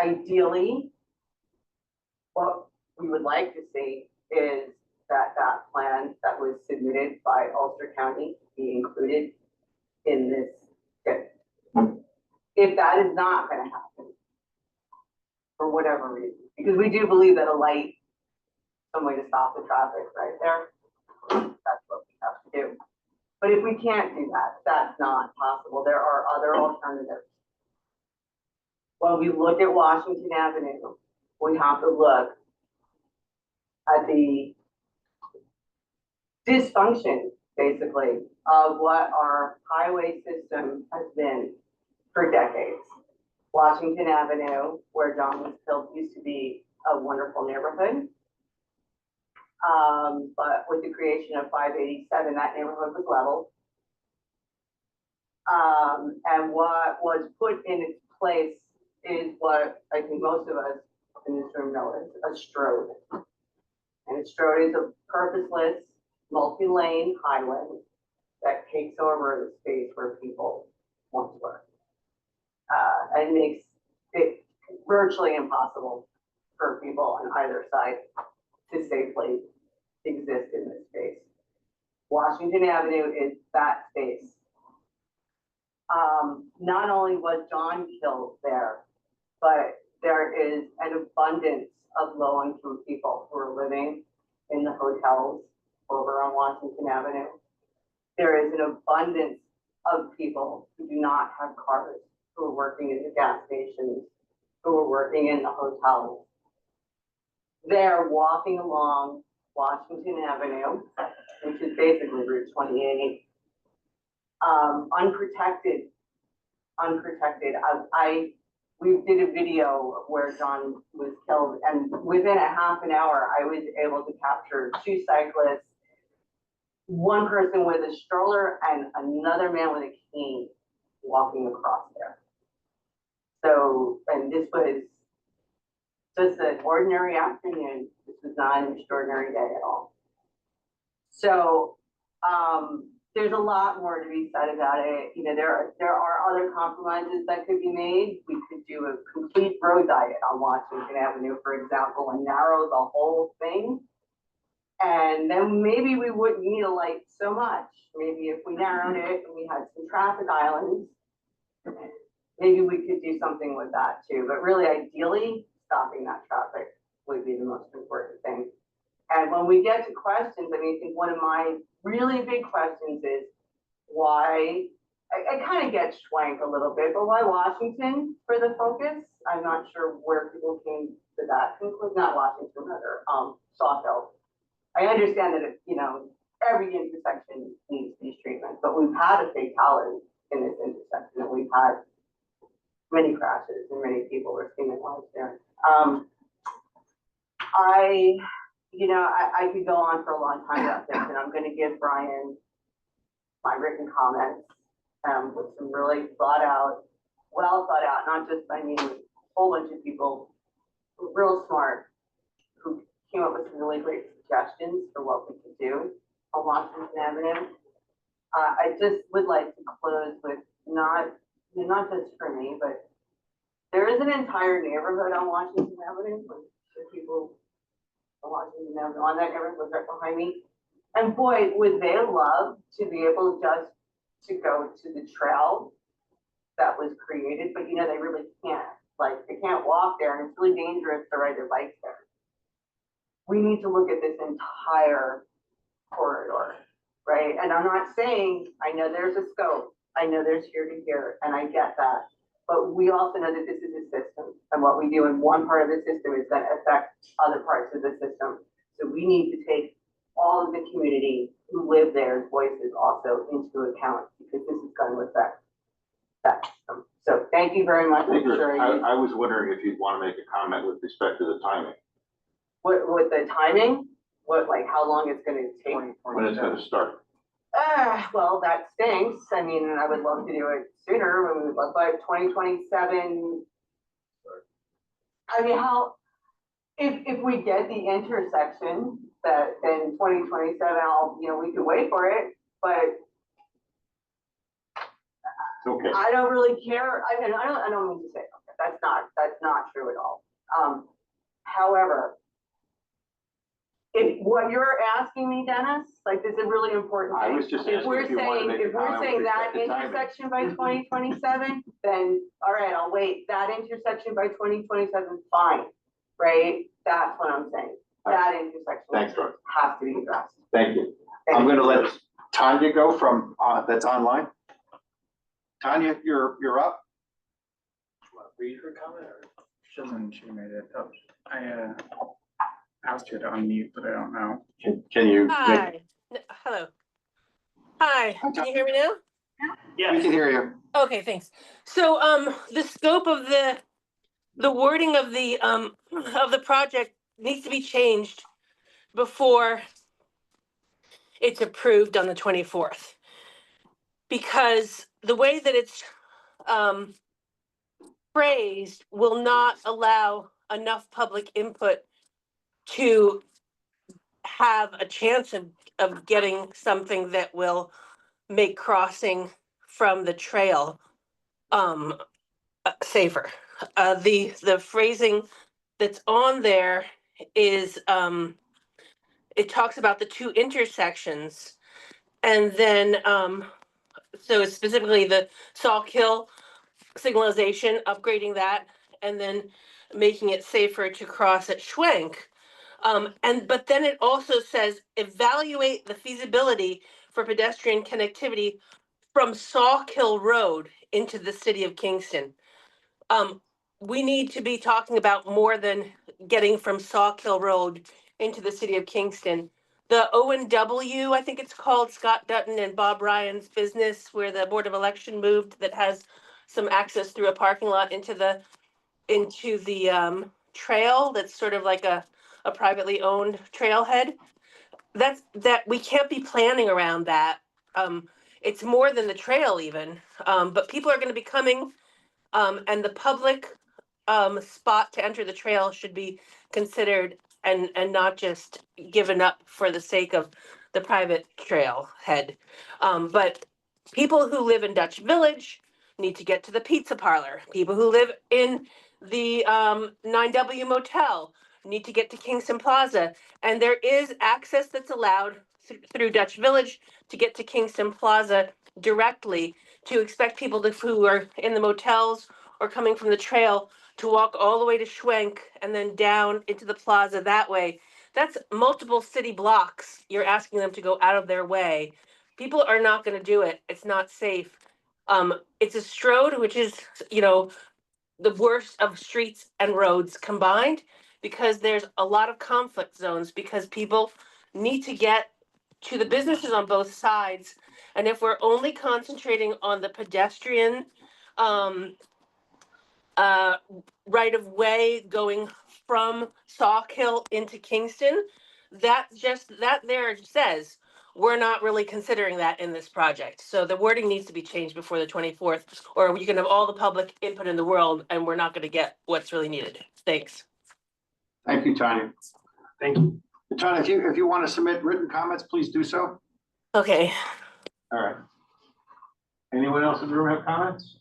Ideally, what we would like to see is that plan that was submitted by Ulster County be included in this tip. If that is not going to happen, for whatever reason, because we do believe that a light, some way to stop the traffic right there, that's what we have to do. But if we can't do that, that's not possible. There are other alternatives. When we look at Washington Avenue, we have to look at the dysfunction, basically, of what our highway system has been for decades. Washington Avenue, where John was killed, used to be a wonderful neighborhood. But with the creation of 587, that neighborhood was leveled. And what was put in its place is what I think most of us in this room know is a strode. And a strode is a purposeless, multi-lane highway that takes over the space where people once were. And makes it virtually impossible for people on either side to safely exist in this space. Washington Avenue is that space. Not only was John killed there, but there is an abundance of low-income people who are living in the hotels over on Washington Avenue. There is an abundance of people who do not have cars, who are working in the gas stations, who are working in the hotels. They're walking along Washington Avenue, which is basically Route 28, unprotected. We did a video where John was killed, and within a half an hour, I was able to capture 2 cyclists, one person with a stroller, and another man with a cane walking across there. So, and this was just an ordinary afternoon. This was not an extraordinary day at all. So, there's a lot more to be said about it. You know, there are other compromises that could be made. We could do a complete road diet on Washington Avenue, for example, and narrow the whole thing. And then maybe we wouldn't need a light so much. Maybe if we narrowed it and we had some traffic islands, maybe we could do something with that too. But really, ideally, stopping that traffic would be the most important thing. And when we get to questions, I mean, I think one of my really big questions is why, I kind of get Schwank a little bit, but why Washington for the focus? I'm not sure where people came to that conclusion, not Washington, rather, Sawhill. I understand that, you know, every intersection needs these treatments, but we've had a fatality in this intersection, and we've had many crashes and many people risking their lives there. I could go on for a long time about this, and I'm going to give Brian my written comments with some really well thought out, not just by me, a whole bunch of people real smart who came up with some really great suggestions for what we could do on Washington Avenue. I just would like to close with not just for me, but there is an entire neighborhood on Washington Avenue with the people on Washington Avenue, on that neighborhood was right behind me. And boy, would they love to be able just to go to the trail that was created, but you know, they really can't. Like, they can't walk there, and it's really dangerous to ride their bikes there. We need to look at this entire corridor, right? And I'm not saying, I know there's a scope, I know there's here to here, and I get that. But we also know that this is a system, and what we do in one part of the system is going to affect other parts of the system. So we need to take all of the community who live there's voices also into account, because this is going to affect that system. So thank you very much for sharing. I was wondering if you'd want to make a comment with respect to the timing, With the timing, like how long it's going to take? when it's going to start. Well, that stinks. I mean, I would love to do it sooner, when we look like 2027. I mean, if we get the intersection, that then 2027, we could wait for it, but Okay. I don't really care. I don't mean to say, okay, that's not true at all. However, if what you're asking me, Dennis, like, this is a really important thing. I was just asking if you wanted to make a If we're comment saying with that respect to timing. intersection by 2027, then, all right, I'll wait. That intersection by 2027, fine, right? That's what I'm saying. That intersection Thanks, George. has to be addressed. Thank you. I'm going to let Tanya go from, that's online. Tanya, you're up. Read her comment, or she made it up. I asked her to unmute, but I don't know. Can you? Hi. Hello. Hi. Can you hear me now? We can hear you. Okay, thanks. So, the scope of the wording of the project needs to be changed before it's approved on the 24th. Because the way that it's, phrased will not allow enough public input to have a chance of getting something that will make crossing from the trail, safer. The phrasing that's on there is, it talks about the two intersections, and then, so it's specifically the Saltkill signalization, upgrading that, and then making it safer to cross at Schwenk. But then it also says evaluate the feasibility for pedestrian connectivity from Sawkill Road into the city of Kingston. We need to be talking about more than getting from Sawkill Road into the city of Kingston. The O&W, I think it's called, Scott Dutton and Bob Ryan's business, where the Board of Election moved, that has some access through a parking lot into the trail that's sort of like a privately owned trailhead. That we can't be planning around that. It's more than the trail even, but people are going to be coming, and the public spot to enter the trail should be considered and not just given up for the sake of the private trailhead. But people who live in Dutch Village need to get to the pizza parlor. People who live in the 9W Motel need to get to Kingston Plaza. And there is access that's allowed through Dutch Village to get to Kingston Plaza directly. To expect people who are in the motels or coming from the trail to walk all the way to Schwenk and then down into the plaza that way. That's multiple city blocks. You're asking them to go out of their way. People are not going to do it. It's not safe. It's a Strode, which is, the worst of streets and roads combined, because there's a lot of conflict zones, because people need to get to the businesses on both sides. And if we're only concentrating on the pedestrian, right of way going from Sawkill into Kingston, that there says we're not really considering that in this project. So the wording needs to be changed before the 24th, or you can have all the public input in the world and we're not going to get what's really needed. Thanks. Thank you, Tanya. Thank you. Tanya, if you want to submit written comments, please do so. Okay. All right. Anyone else in the room have comments?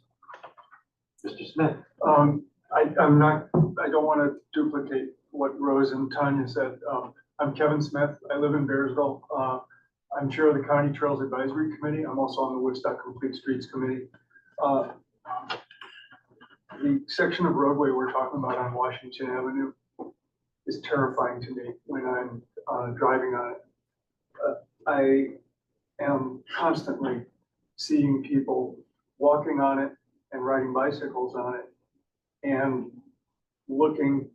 Mr. Smith? I don't want to duplicate what Rose and Tanya said. I'm Kevin Smith. I live in Bearsville. I'm chair of the County Trails Advisory Committee. I'm also on the Woodstock Complete Streets Committee. The section of roadway we're talking about on Washington Avenue is terrifying to me when I'm driving on it. I am constantly seeing people walking on it and riding bicycles on it and looking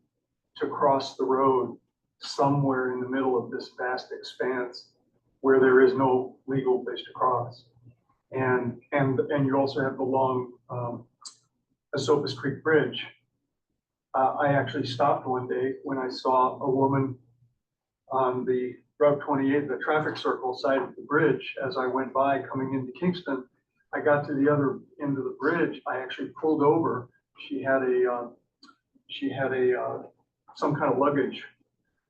to cross the road somewhere in the middle of this vast expanse where there is no legal place to cross. And you also have the long Esopus Creek Bridge. I actually stopped one day when I saw a woman on the Route 28, the traffic circle side of the bridge. As I went by coming into Kingston, I got to the other end of the bridge. I actually pulled over. She had some kind of luggage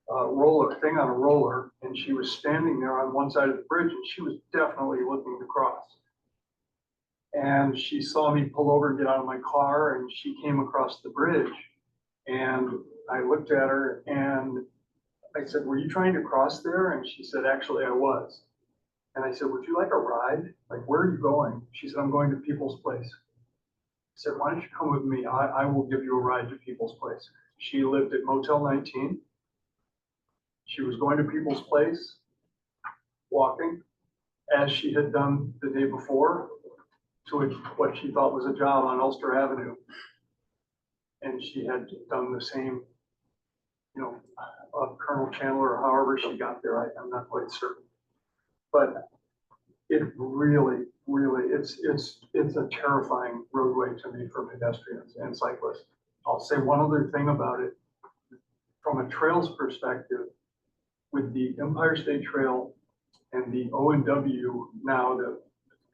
roller thing on a roller, and she was standing there on one side of the bridge, and she was definitely looking to cross. And she saw me pull over and get out of my car, and she came across the bridge, and I looked at her and I said, "Were you trying to cross there?" And she said, "Actually, I was." And I said, "Would you like a ride? Like, where are you going?" She said, "I'm going to People's Place." I said, "Why don't you come with me? I will give you a ride to People's Place." She lived at Motel 19. She was going to People's Place, walking, as she had done the day before, to what she thought was a job on Ulster Avenue. And she had done the same, Colonel Chandler, or however she got there, I'm not quite certain. But it really, it's a terrifying roadway to me for pedestrians and cyclists. I'll say one other thing about it. From a trails perspective, with the Empire State Trail and the O&W now, the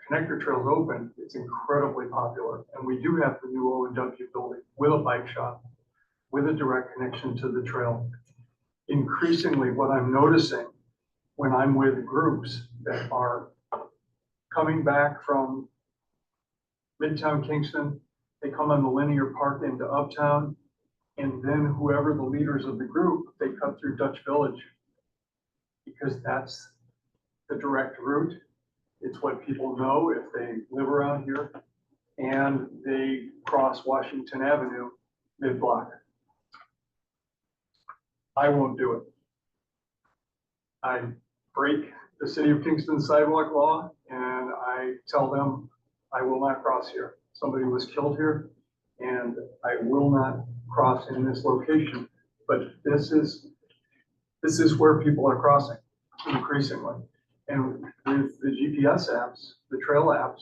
connector trail's open, it's incredibly popular. And we do have the new O&W building with a bike shop, with a direct connection to the trail. Increasingly, what I'm noticing when I'm with groups that are coming back from Midtown Kingston, they come on the linear park into Uptown, and then whoever the leaders of the group, they cut through Dutch Village because that's the direct route. It's what people know if they live around here, and they cross Washington Avenue mid-block. I won't do it. I break the city of Kingston sidewalk law and I tell them I will not cross here. Somebody was killed here and I will not cross in this location. But this is where people are crossing increasingly. And with the GPS apps, the trail apps,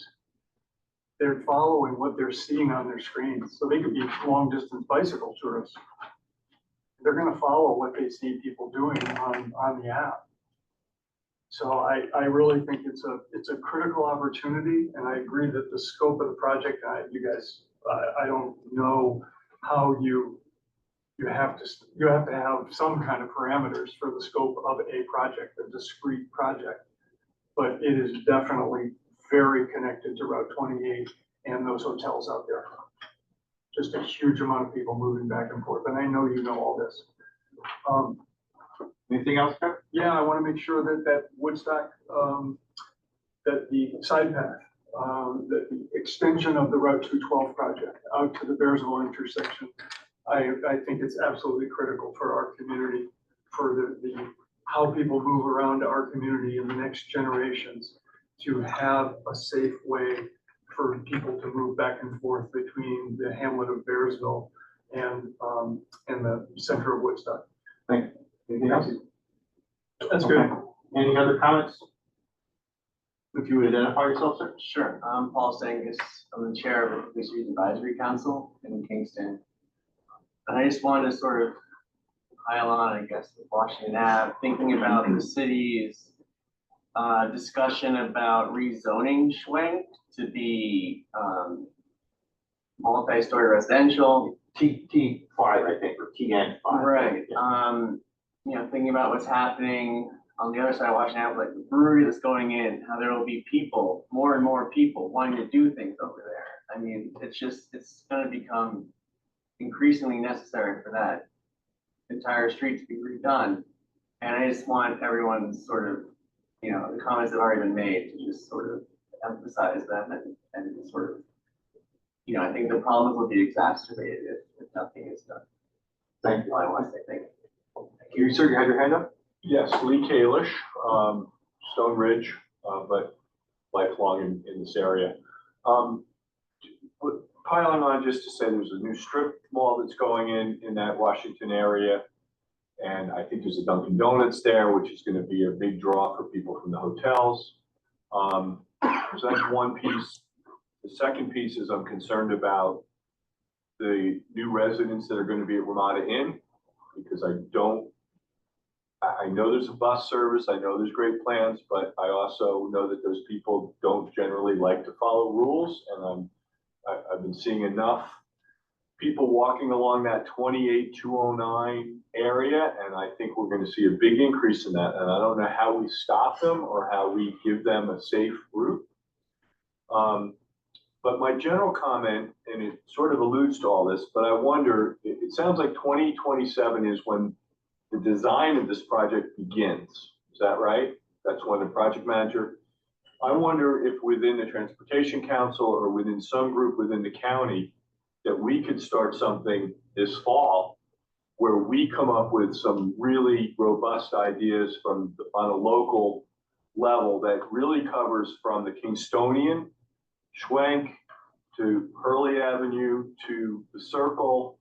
they're following what they're seeing on their screens. So they could be long distance bicycle tourists. They're going to follow what they see people doing on the app. So I really think it's a critical opportunity, and I agree that the scope of the project, you guys, I don't know how you have to have some kind of parameters for the scope of a project, a discrete project, but it is definitely very connected to Route 28 and those hotels out there. Just a huge amount of people moving back and forth, and I know you know all this. Anything else, Kevin? Yeah, I want to make sure that Woodstock, that the side path, that the extension of the Route 212 project out to the Bearsville intersection, I think it's absolutely critical for our community, for the how people move around our community in the next generations, to have a safe way for people to move back and forth between the hamlet of Bearsville and the center of Woodstock. Thank you. Anything else? That's good. Okay. Any other comments? If you would identify yourself, sir? Sure, I'm Paul Sangus. I'm the chair of the Police Youth Advisory Council in Kingston. And I just wanted to sort of pile on, I guess, with Washington Ave, thinking about the city's discussion about rezoning Schwenk to be multi-story residential. T5, I think, or TN5. Right. You know, thinking about what's happening on the other side of Washington Ave, like the brewery that's going in, how there will be people, more and more people wanting to do things over there. I mean, it's going to become increasingly necessary for that entire street to be redone. And I just want everyone sort of, you know, the comments that have already been made to just sort of emphasize them and sort of, you know, I think the problems will be exacerbated if nothing is done. Thank you. I want to say thank you. You, sir, you had your hand up? Yes, Lee Kalish, Stone Ridge, but lifelong in this area. Piling on just to say there's a new strip mall that's going in that Washington area. And I think there's a Dunkin' Donuts there, which is going to be a big draw for people from the hotels. So that's one piece. The second piece is I'm concerned about the new residents that are going to be at Ramada Inn, because I know there's a bus service, I know there's great plans, but I also know that those people don't generally like to follow rules, and I've been seeing enough people walking along that 28-209 area, and I think we're going to see a big increase in that, and I don't know how we stop them or how we give them a safe route. But my general comment, and it sort of alludes to all this, but I wonder, it sounds like 2027 is when the design of this project begins. Is that right? That's when the project manager. I wonder if within the Transportation Council or within some group within the county, that we could start something this fall where we come up with some really robust ideas on a local level that really covers from the Kingstonian, Schwenk, to Hurley Avenue, to the Circle.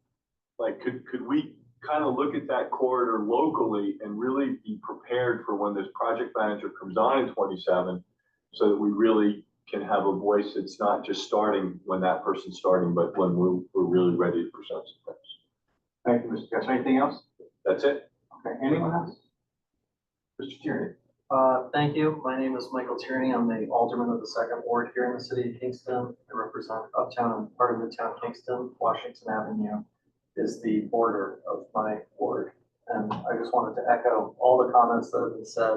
Like, could we kind of look at that corridor locally and really be prepared for when this project manager comes on in 27 so that we really can have a voice. It's not just starting when that person's starting, but when we're really ready to present some things. Thank you, Mr. Guest. Anything else? That's it. Okay, anyone else? Mr. Tierney? Thank you. My name is Michael Tierney. I'm the alderman of the second ward here in the city of Kingston. I represent uptown and part of Midtown Kingston. Washington Avenue is the border of my ward. And I just wanted to echo all the comments that have been said,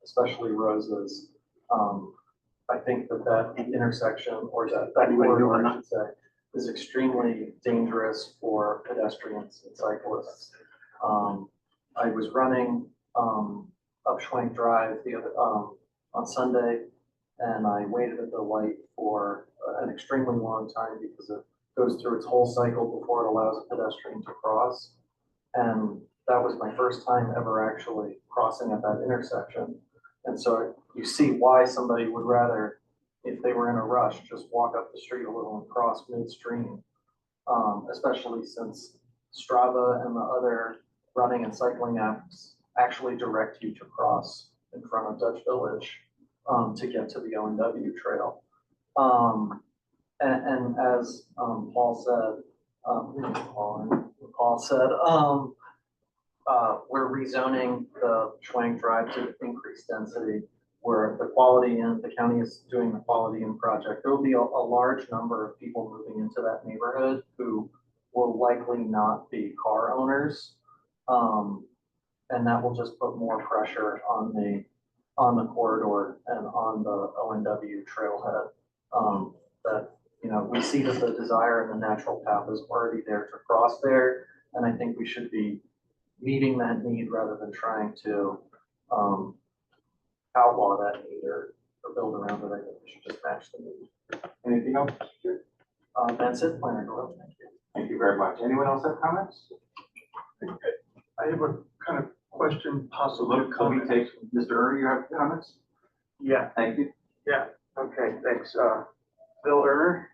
especially Rose's. I think that intersection, or that corridor, I should say, is extremely dangerous for pedestrians and cyclists. I was running up Schwank Drive the other on Sunday, and I waited at the light for an extremely long time because it goes through its whole cycle before it allows a pedestrian to cross. And that was my first time ever actually crossing at that intersection. And so you see why somebody would rather, if they were in a rush, just walk up the street a little and cross midstream, especially since Strava and the other running and cycling apps actually direct you to cross in front of Dutch Village to get to the O&W trail. And as Paul said, we're rezoning the Schwank Drive to increase density, where the county is doing the quality in project. There will be a large number of people moving into that neighborhood who will likely not be car owners. And that will just put more pressure on the corridor and on the O&W trailhead. That, you know, we see that the desire and the natural path is already there to cross there. And I think we should be meeting that need rather than trying to outlaw that need or build around it. I think we should just match the need. Anything else? That's it, Planner Doyle. Thank you. Thank you very much. Anyone else have comments? I have a kind of question, So possibly a let me comment. take, Mr. Ernie, you have comments? Yeah, Thank you. Okay, thanks. Bill Erner,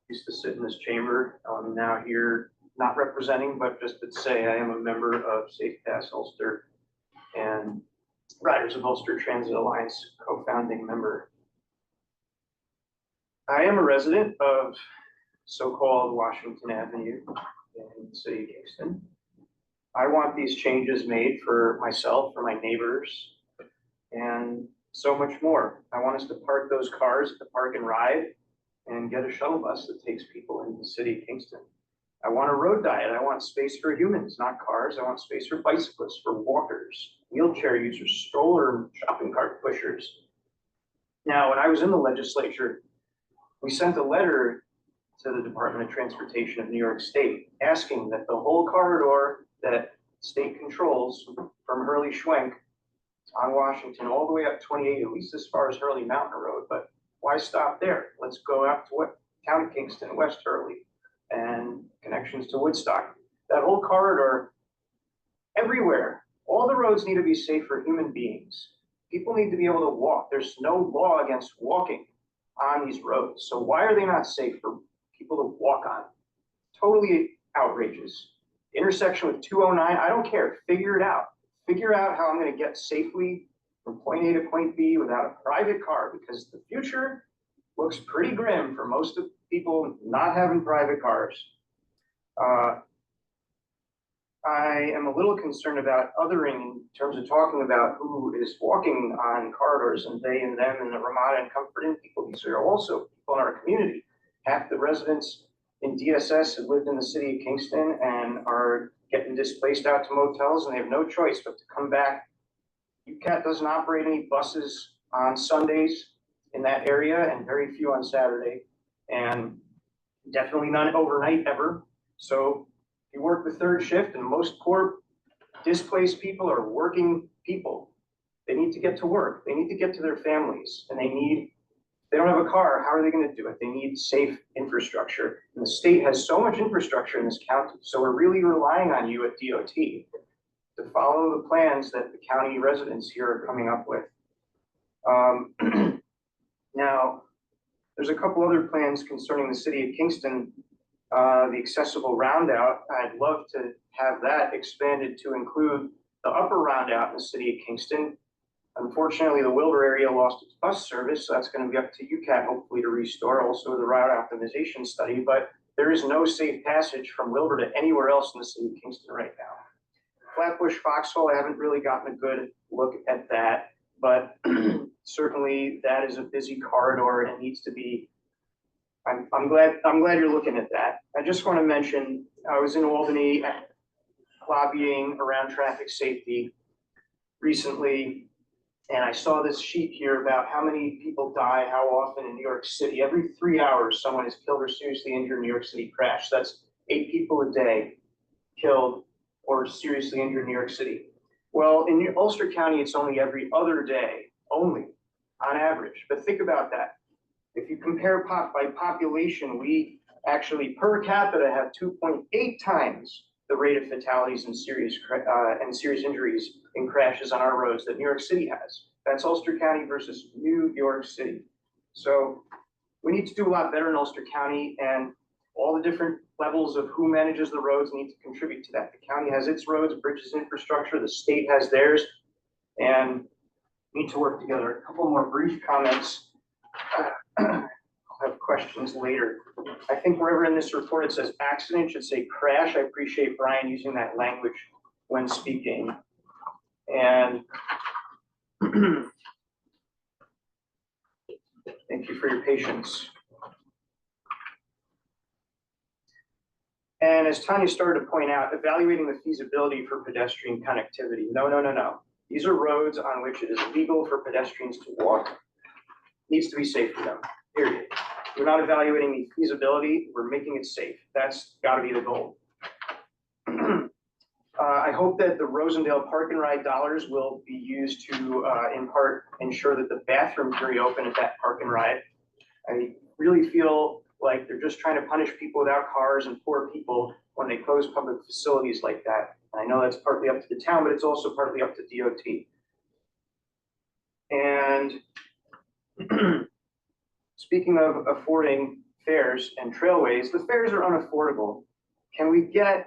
used to sit in this chamber. I'm now here, not representing, but just to say I am a member of Safe Pass Ulster and Riders of Ulster Transit Alliance co-founding member. I am a resident of so-called Washington Avenue in the city of Kingston. I want these changes made for myself, for my neighbors, and so much more. I want us to park those cars at the Park and Ride and get a shuttle bus that takes people into the city of Kingston. I want a road diet. I want space for humans, not cars. I want space for bicyclists, for walkers, wheelchair users, stroller, shopping cart pushers. Now, when I was in the legislature, we sent a letter to the Department of Transportation of New York State asking that the whole corridor that state controls from Hurley Schwenk on Washington all the way up 28, at least as far as Hurley Mountain Road, but why stop there? Let's go out to what town of Kingston, West Hurley, and connections to Woodstock. That whole corridor, everywhere, all the roads need to be safe for human beings. People need to be able to walk. There's no law against walking on these roads. So why are they not safe for people to walk on? Totally outrageous. Intersection with 209, I don't care. Figure it out. Figure out how I'm going to get safely from point A to point B without a private car, because the future looks pretty grim for most of people not having private cars. I am a little concerned about othering in terms of talking about who is walking on corridors and they and them and the Ramada and Comfort Inn people. These are also people in our community. Half the residents in DSS have lived in the city of Kingston and are getting displaced out to motels, and they have no choice but to come back. UCAT doesn't operate any buses on Sundays in that area, and very few on Saturday, and definitely none overnight ever. So you work the third shift, and most poor displaced people are working people. They need to get to work. They need to get to their families, and they don't have a car. How are they going to do it? They need safe infrastructure. And the state has so much infrastructure in this county. So we're really relying on you at DOT to follow the plans that the county residents here are coming up with. Now, there's a couple other plans concerning the city of Kingston. The accessible roundout, I'd love to have that expanded to include the upper roundout in the city of Kingston. Unfortunately, the Wilbur area lost its bus service, so that's gonna be up to UCAT hopefully to restore, also the route optimization study, but there is no safe passage from Wilbur to anywhere else in the city of Kingston right now. Flatbush Foxhole, I haven't really gotten a good look at that, but certainly that is a busy corridor and needs to be. I'm glad you're looking at that. I just want to mention, I was in Albany lobbying around traffic safety recently, and I saw this sheet here about how many people die, how often in New York City. Every 3 hours, someone is killed or seriously injured in New York City crash. That's 8 people a day killed or seriously injured in New York City. Well, in Ulster County, it's only every other day, only, on average. But think about that. If you compare by population, we actually per capita have 2.8 times the rate of fatalities and serious injuries in crashes on our roads that New York City has. That's Ulster County versus New York City. So we need to do a lot better in Ulster County, and all the different levels of who manages the roads need to contribute to that. The county has its roads, bridges, infrastructure, the state has theirs, and need to work together. A couple more brief comments. I'll have questions later. I think wherever in this report it says accident, should say crash. I appreciate Brian using that language when speaking. And thank you for your patience. And as Tanya started to point out, evaluating the feasibility for pedestrian connectivity. No. These are roads on which it is legal for pedestrians to walk. Needs to be safe for them, period. We're not evaluating the feasibility, we're making it safe. That's gotta be the goal. I hope that the Rosendale Park and Ride dollars will be used to, in part, ensure that the bathrooms reopen at that park and ride. I really feel like they're just trying to punish people without cars and poor people when they close public facilities like that. And I know that's partly up to the town, but it's also partly up to DOT. And speaking of affording fares and trailways, the fares are unaffordable. Can we get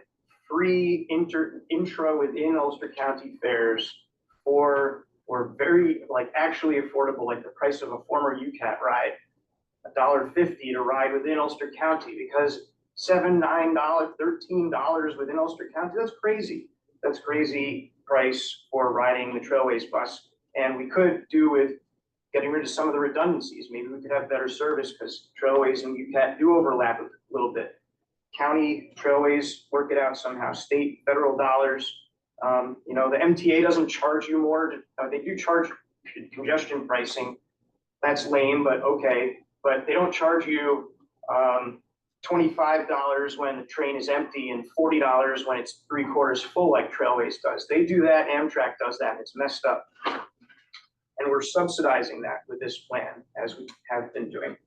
free intro within Ulster County fares or very like actually affordable, like the price of a former UCAT ride, $1.50 to ride within Ulster County? Because $7, $9, $13 within Ulster County, that's crazy. That's crazy price for riding the trailways bus. And we could do with getting rid of some of the redundancies. Maybe we could have better service because trailways and UCAT do overlap a little bit. County trailways, work it out somehow. State, federal dollars. You know, the MTA doesn't charge you more. They do charge congestion pricing. That's lame, but okay. But they don't charge you $25 when the train is empty and $40 when it's 3/4 full like Trailways does. They do that, Amtrak does that, and it's messed up. And we're subsidizing that with this plan, as we have been doing.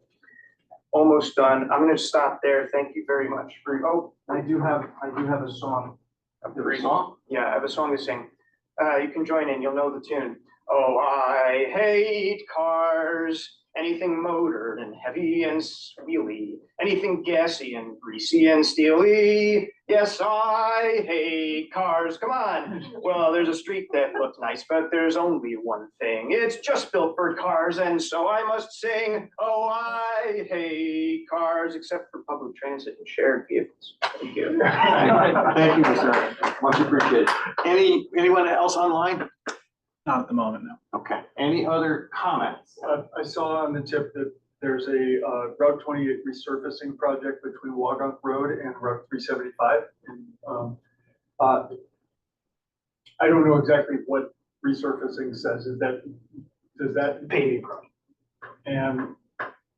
Almost done. I'm gonna stop there. Thank you very much. Oh, I do have a song. The song? yeah, I have a song to sing. You can join in, you'll know the tune. Oh, I hate cars. Anything motor and heavy and squealy. Anything gassy and greasy and steely. Yes, I hate cars. Come on. Well, there's a street that looks nice, but there's only one thing. It's just built for cars, and so I must sing, oh, I hate cars, except for public transit and shared vehicles. Thank you. Thank you, Mr. Much appreciated. Anyone else online? Not at the moment, no. Okay. Any other comments? I saw on the tip that there's a Route 28 resurfacing project between Wagonk Road and Route 375. And I don't know exactly what resurfacing says. Does that Paving project. And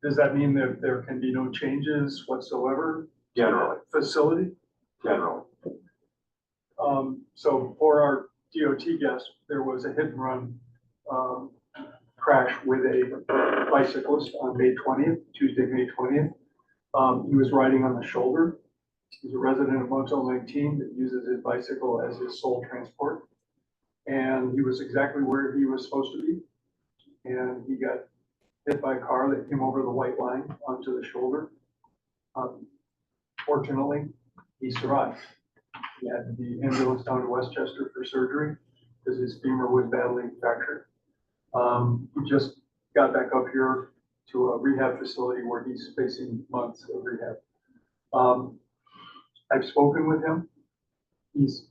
does that mean that there can be no changes whatsoever? Generally. Facility? Generally. So for our DOT guest, there was a hit and run crash with a bicyclist on May 20th, Tuesday, May 20th. He was riding on the shoulder. He's a resident of Motel 19 that uses his bicycle as his sole transport. And he was exactly where he was supposed to be. And he got hit by a car that came over the white line onto the shoulder. Fortunately, he survived. He had the ambulance down to Westchester for surgery because his femur was badly fractured. He just got back up here to a rehab facility where he's facing months of rehab. I've spoken with him. He's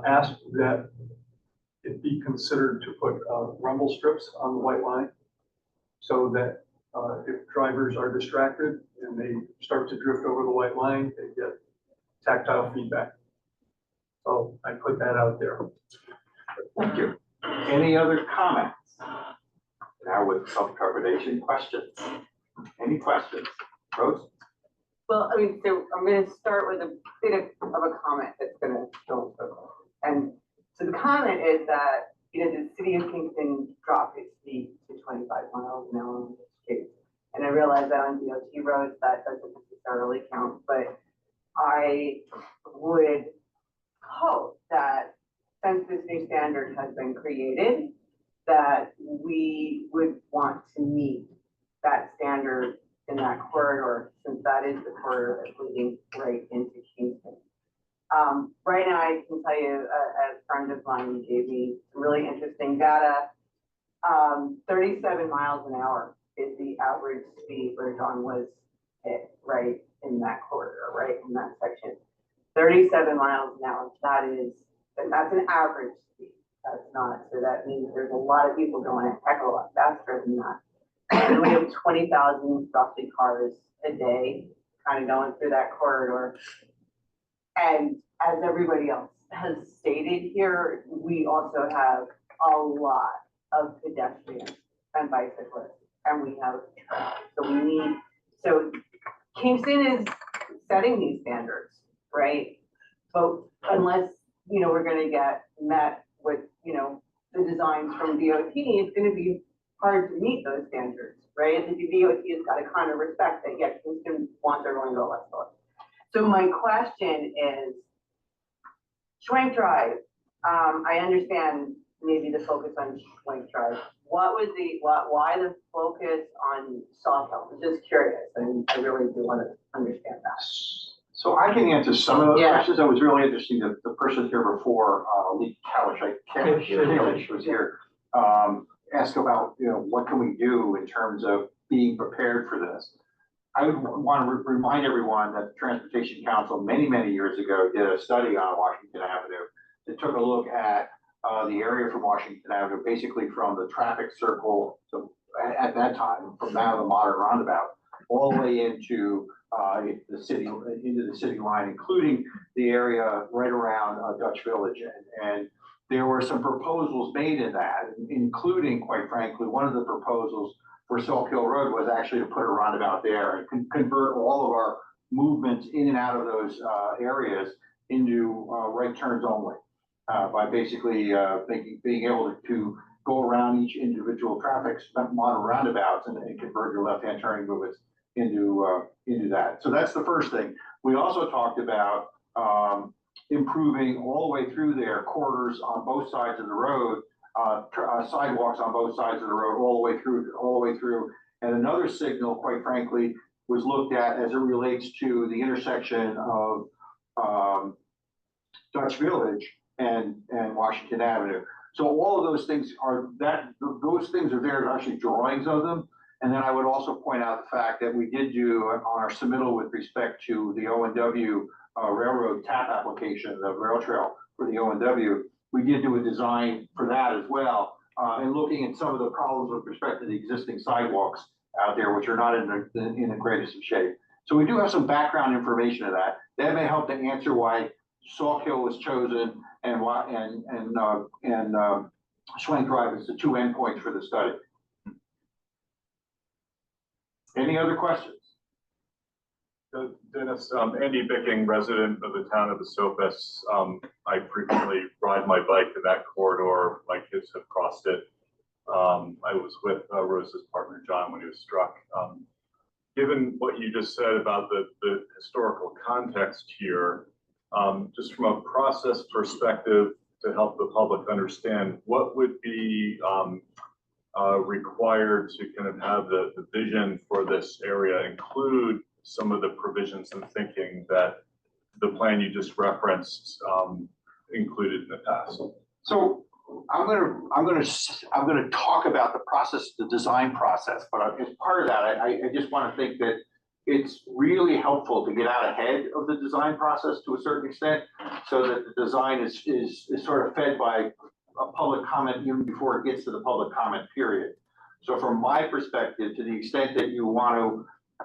asked that it be considered to put rumble strips on the white line so that if drivers are distracted and they start to drift over the white line, they get tactile feedback. So I put that out there. Thank you. Any other comments? Now with self-trepidation questions. Any questions? Rose? Well, I mean, so I'm gonna start with a bit of a comment that's gonna go. And so the comment is that, you know, the city of Kingston dropped its speed to 25 miles an hour in this case. And I realize that on DOT roads, that doesn't necessarily count, but I would hope that since this new standard has been created, that we would want to meet that standard in that corridor, since that is the corridor that's leading right into Kingston. Right now, I can tell you, a friend of mine gave me some really interesting data. 37 miles an hour is the average speed where John was hit, right in that corridor, right in that section. 37 miles an hour, that's an average speed. That's not, so that means there's a lot of people going a heck of a lot faster than that. And we have 20,000 roughly cars a day kind of going through that corridor. And as everybody else has stated here, we also have a lot of pedestrians and bicyclists, and we have traffic. So Kingston is setting these standards, right? But unless, you know, we're gonna get met with, you know, the designs from DOT, it's gonna be hard to meet those standards, right? The DOT has got to kind of respect that, yeah, Kingston wants everyone to go less slow. So my question is, Schwank Drive, I understand maybe the focus on Schwank Drive. Why the focus on Sawhill? I'm just curious, and I really do want to understand that. So I can answer some of those Yeah. questions. That was really interesting. The person here before, Lee Kalish, I can't remember she was here, asked about, you know, what can we do in terms of being prepared for this. I would want to remind everyone that the Transportation Council many, many years ago did a study on Washington Avenue that took a look at the area from Washington Avenue, basically from the traffic circle, so at that time, from now the modern roundabout, all the way into the city line, including the area right around Dutch Village. And there were some proposals made in that, including, quite frankly, one of the proposals for Sauk Hill Road was actually to put a roundabout there and convert all of our movements in and out of those areas into right turns only, by basically being able to go around each individual traffic model roundabouts and convert your left-hand turning movements into that. So that's the first thing. We also talked about improving all the way through there, corridors on both sides of the road, sidewalks on both sides of the road, all the way through. And another signal, quite frankly, was looked at as it relates to the intersection of Dutch Village and Washington Avenue. So all of those things are there, actually drawings of them. And then I would also point out the fact that we did do on our submittal with respect to the O&W railroad TAP application, the rail trail for the O&W, we did do a design for that as well. And looking at some of the problems with respect to the existing sidewalks out there, which are not in the greatest of shape. So we do have some background information of that. That may help to answer why Sauk Hill was chosen and Schwank Drive is the two endpoints for the study. Any other questions? Dennis, Andy Bicking, resident of the town of Esopus. I frequently ride my bike in that corridor. My kids have crossed it. I was with Rose's partner, John, when he was struck. Given what you just said about the historical context here, just from a process perspective to help the public understand, what would be required to kind of have the vision for this area include some of the provisions and thinking that the plan you just referenced included in the past? So I'm gonna talk about the process, the design process, but as part of that, I just want to think that it's really helpful to get out ahead of the design process to a certain extent, so that the design is sort of fed by a public comment even before it gets to the public comment period. So from my perspective, to the extent that you want to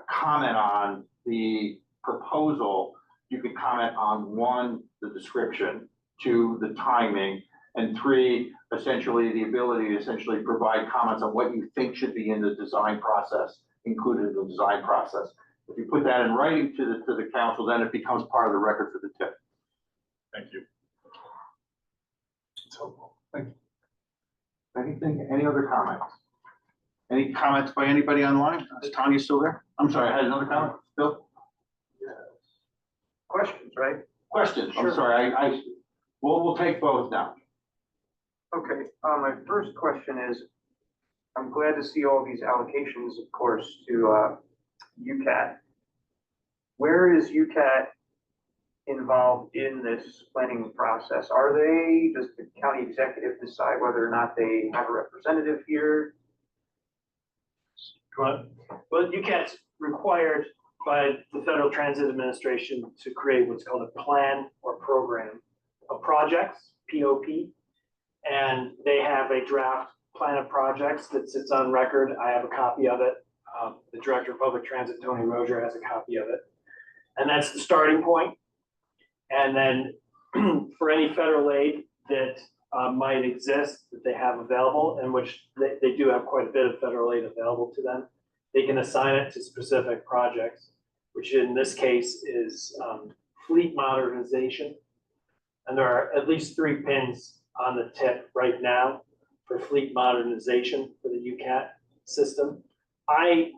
comment on the proposal, you could comment on 1, the description, 2, the timing, and 3, essentially the ability to essentially provide comments on what you think should be in the design process, included in the design process. If you put that in writing to the council, then it becomes part of the record for the tip. Thank you. So, thank you. Anything, any other comments? Any comments by anybody online? Is Tanya still there? I'm sorry, I had another comment, Bill? Questions, right? Questions, I'm Sure. sorry, we'll take both now. Okay, my first question is, I'm glad to see all these allocations, of course, to UCAT. Where is UCAT involved in this planning process? Does the county executive decide whether or not they have a representative here? Well, UCAT's required by the Federal Transit Administration to create what's called a plan or program of projects, POP. And they have a draft plan of projects that sits on record. I have a copy of it. The Director of Public Transit, Tony Rozier, has a copy of it. And that's the starting point. And then for any federal aid that might exist that they have available, and which they do have quite a bit of federal aid available to them, they can assign it to specific projects, which in this case is fleet modernization. And there are at least 3 pins on the tip right now for fleet modernization for the UCAT system. I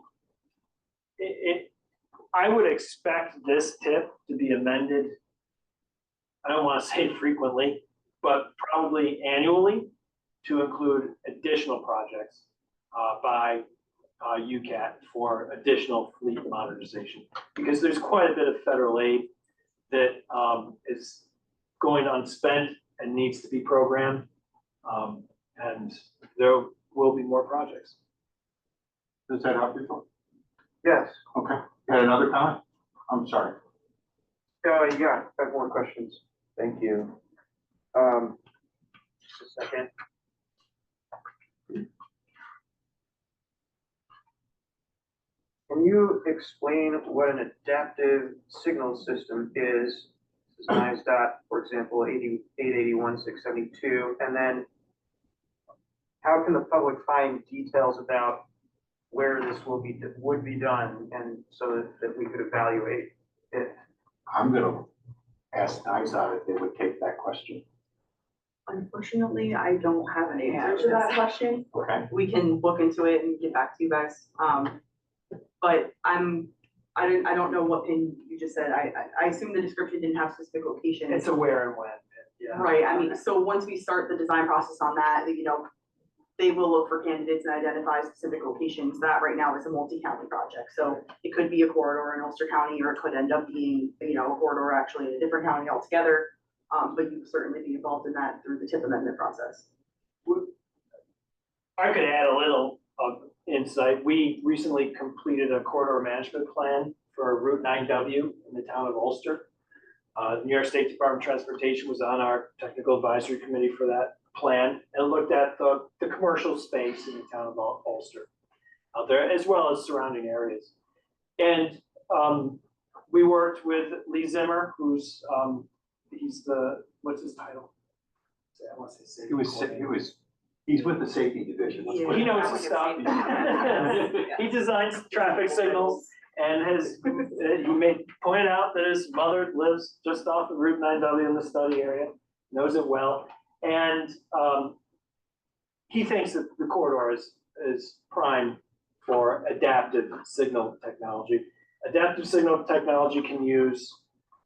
would expect this tip to be amended. I don't want to say frequently, but probably annually, to include additional projects by UCAT for additional fleet modernization, because there's quite a bit of federal aid that is going unspent and needs to be programmed, and there will be more projects. Does that help you? Yes. Okay, you had another comment? I'm sorry. Yeah, I have more questions. Thank you. Just a second. Can you explain what an adaptive signal system is? This is NISDOT, for example, 881-672, and then how can the public find details about where this would be done, and so that we could evaluate it? I'm gonna ask NISA if they would take that question. Unfortunately, I don't have an answer to that question. Okay. We can look into it and get back to you guys. But I don't know what pin you just said. I assume the description didn't have specific locations. It's a where and when, yeah. Right, I mean, so once we start the design process on that, they will look for candidates and identify specific locations. That right now is a multi-county project. So it could be a corridor in Ulster County, or it could end up being, a corridor actually in a different county altogether. But you certainly be involved in that through the TIP amendment process. I could add a little of insight. We recently completed a corridor management plan for Route 9W in the town of Ulster. New York State Department of Transportation was on our technical advisory committee for that plan, and looked at the commercial space in the town of Ulster out there, as well as surrounding areas. And we worked with Lee Zimmer, who's what's his title? I want to say He's with the safety division. Let's put he it knows that his way. stuff. He designs traffic signals, and pointed out that his mother lives just off of Route 9W in the study area, knows it well. And he thinks that the corridor is prime for adaptive signal technology. Adaptive signal technology can use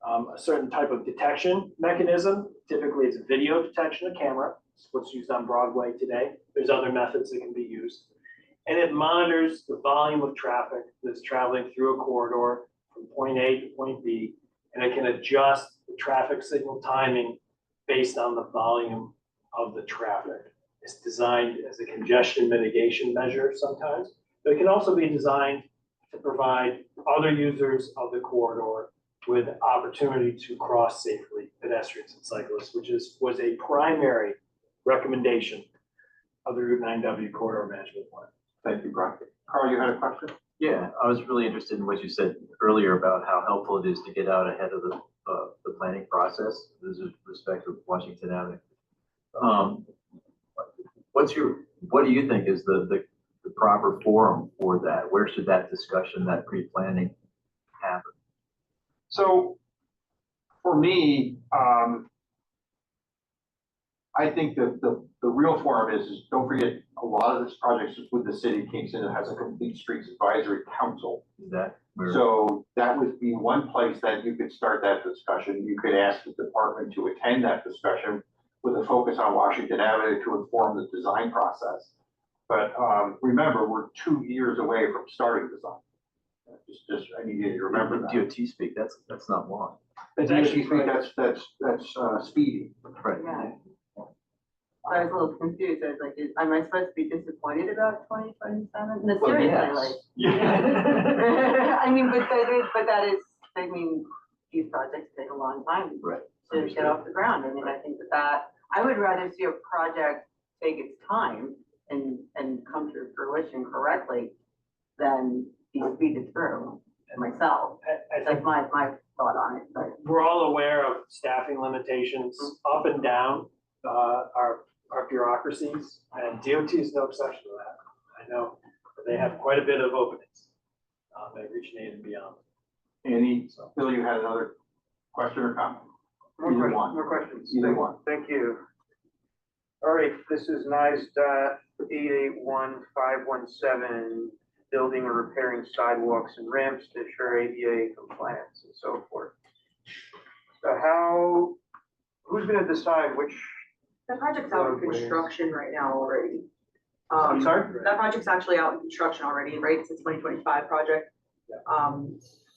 a certain type of detection mechanism. Typically, it's video detection, a camera. It's what's used on Broadway today. There's other methods that can be used. And it monitors the volume of traffic that's traveling through a corridor from point A to point B, and it can adjust the traffic signal timing based on the volume of the traffic. It's designed as a congestion mitigation measure sometimes, but it can also be designed to provide other users of the corridor with opportunity to cross safely, pedestrians and cyclists, which was a primary recommendation of the Route 9W corridor management plan. Thank you, Brian. Carl, you had a question? Yeah, I was really interested in what you said earlier about how helpful it is to get out ahead of the planning process with respect to Washington Avenue. What do you think is the proper forum for that? Where should that discussion, that pre-planning happen? So for me, I think that the real forum is don't forget, a lot of this project is with the city of Kingston. It has a complete streets advisory council. Is that where? So that would be one place that you could start that discussion. You could ask the department to attend that discussion with a focus on Washington Avenue to inform the design process. But remember, we're 2 years away from starting design. Just I need you to remember that. DOT speak, that's not long. It's actually, that's speedy. Right. Yeah. I was a little confused. I was like, am I supposed to be disappointed about 2027? No, Well, seriously, yes. like. Yeah. I mean, but that is, I mean, these projects take a long time Right. to get off the ground. I mean, I think that I would rather see a project take its time and come to fruition correctly than be speeded through myself. I That's think my thought on it, but. we're all aware of staffing limitations up and down our bureaucracies, and DOT is no exception to that. I know that they have quite a bit of openings at Region 8 and beyond. Bill, you had another question or comment? Either one. More questions. Either one. Thank you. All right, this is NICE 881517, building or repairing sidewalks and ramps to ensure ADA compliance and so forth. So who's gonna decide which? That project's out in construction right now already. I'm sorry? That project's actually out in construction already, right? It's a 2025 project.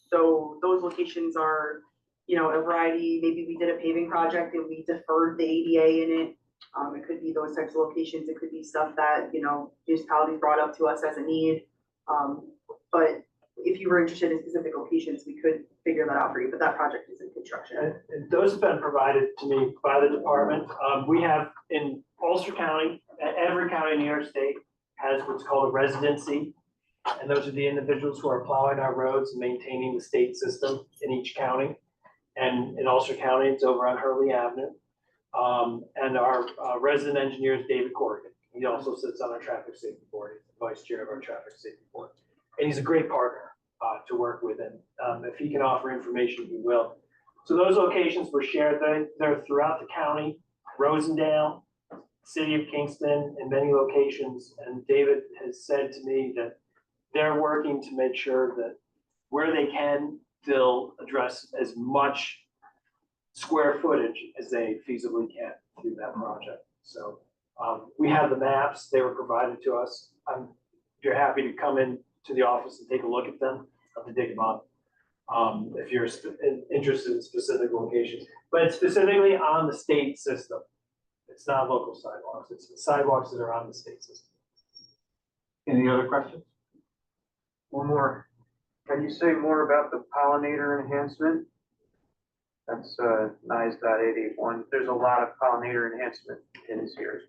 So those locations are, a variety. Maybe we did a paving project and we deferred the ADA in it. It could be those types of locations. It could be stuff that, municipalities brought up to us as a need. But if you were interested in specific locations, we could figure that out for you, but that project is in construction. And those have been provided to me by the department. We have in Ulster County, every county in New York State has what's called a residency. And those are the individuals who are plowing our roads and maintaining the state system in each county. And in Ulster County, it's over on Hurley Avenue. And our resident engineer is David Corrigan. He also sits on our traffic safety board. He's the vice chair of our traffic safety board. And he's a great partner to work with. And if he can offer information, he will. So those locations were shared. They're throughout the county, Rosendale, City of Kingston, and many locations. And David has said to me that they're working to make sure that where they can, they'll address as much square footage as they feasibly can through that project. So we have the maps. They were provided to us. If you're happy to come in to the office and take a look at them, I'll have to dig them up. If you're interested in specific locations, but it's specifically on the state system. It's not local sidewalks. It's the sidewalks that are on the state system. Any other questions? One more. Can you say more about the pollinator enhancement? That's NICE 881. There's a lot of pollinator enhancement in this here.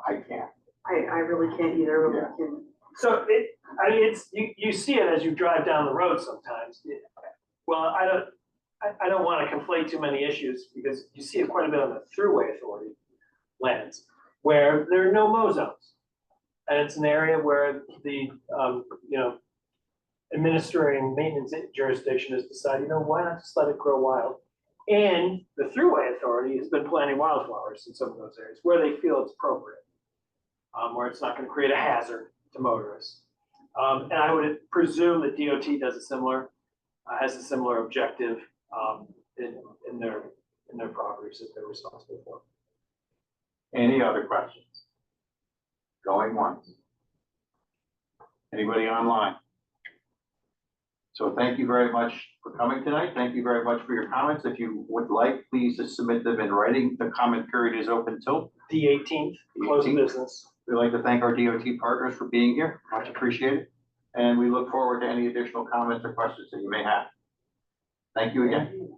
I can't. I really can't either, but we can. So it's you see it as you drive down the road sometimes. Well, I don't want to conflate too many issues because you see it quite a bit on the Thruway Authority lands where there are no mow zones, and it's an area where the administering maintenance jurisdiction has decided, why not just let it grow wild? And the Thruway Authority has been planting wildflowers in some of those areas where they feel it's appropriate, where it's not going to create a hazard to motorists. And I would presume that DOT has a similar objective in their properties that they're responsible for. Any other questions? Going once. Anybody online? So thank you very much for coming tonight. Thank you very much for your comments. If you would like, please just submit them in writing. The comment period is open till. The 18th, close of 18th. business. We'd like to thank our DOT partners for being here. Much appreciated. And we look forward to any additional comments or questions that you may have. Thank you again.